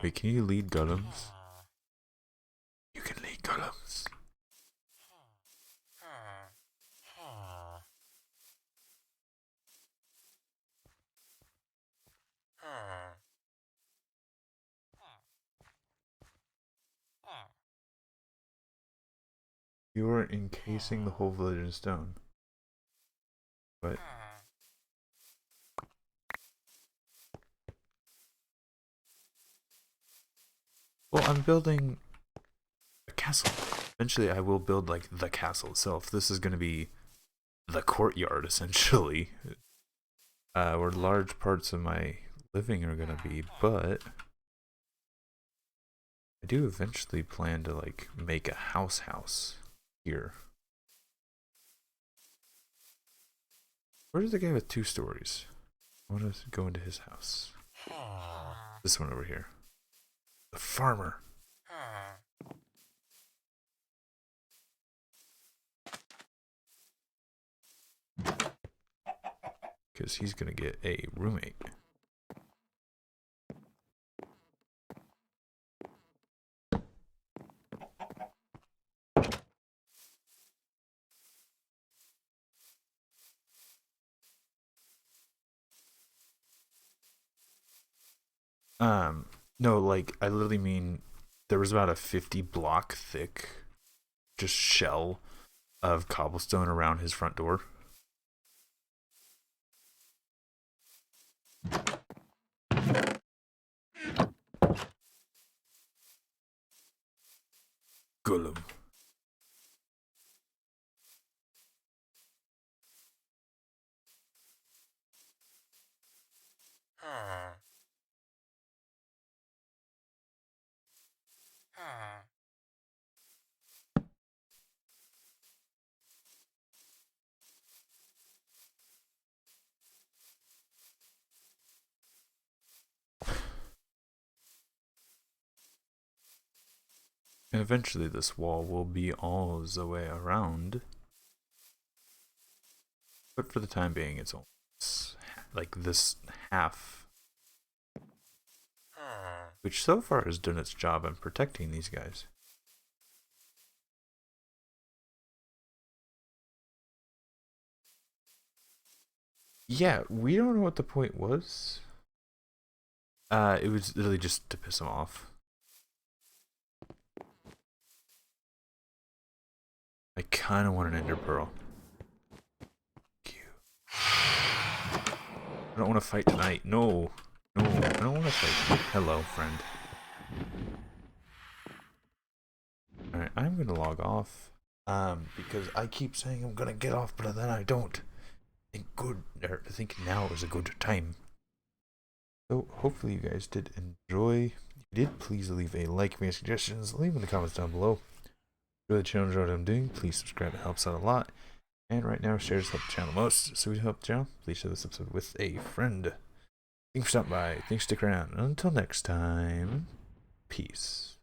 Wait, can you lead Golems? You can lead Golems. You are encasing the whole village in stone. What? Well, I'm building a castle. Eventually, I will build, like, the castle itself. This is going to be the courtyard, essentially. Where large parts of my living are going to be, but I do eventually plan to, like, make a house here. Where's the guy with 2 stories? I want to go into his house. This one over here. The farmer. Because he's going to get a roommate. No, like, I literally mean there was about a 50 block thick just shell of cobblestone around his front door. Gollum. And eventually this wall will be all the way around. But for the time being, it's only like this half. Which so far has done its job in protecting these guys. Yeah, we don't know what the point was. It was literally just to piss him off. I kind of want an ender pearl. I don't want to fight tonight. No. No, I don't want to fight. Hello, friend. Alright, I'm going to log off. Because I keep saying I'm going to get off, but then I don't. I think now is a good time. So, hopefully you guys did enjoy. If you did, please leave a like, me suggestions, leave in the comments down below. If you really challenge what I'm doing, please subscribe, it helps out a lot. And right now, shares help the channel most. So, if you help the channel, please share this episode with a friend. Thanks for stopping by. Thanks for sticking around. Until next time, peace.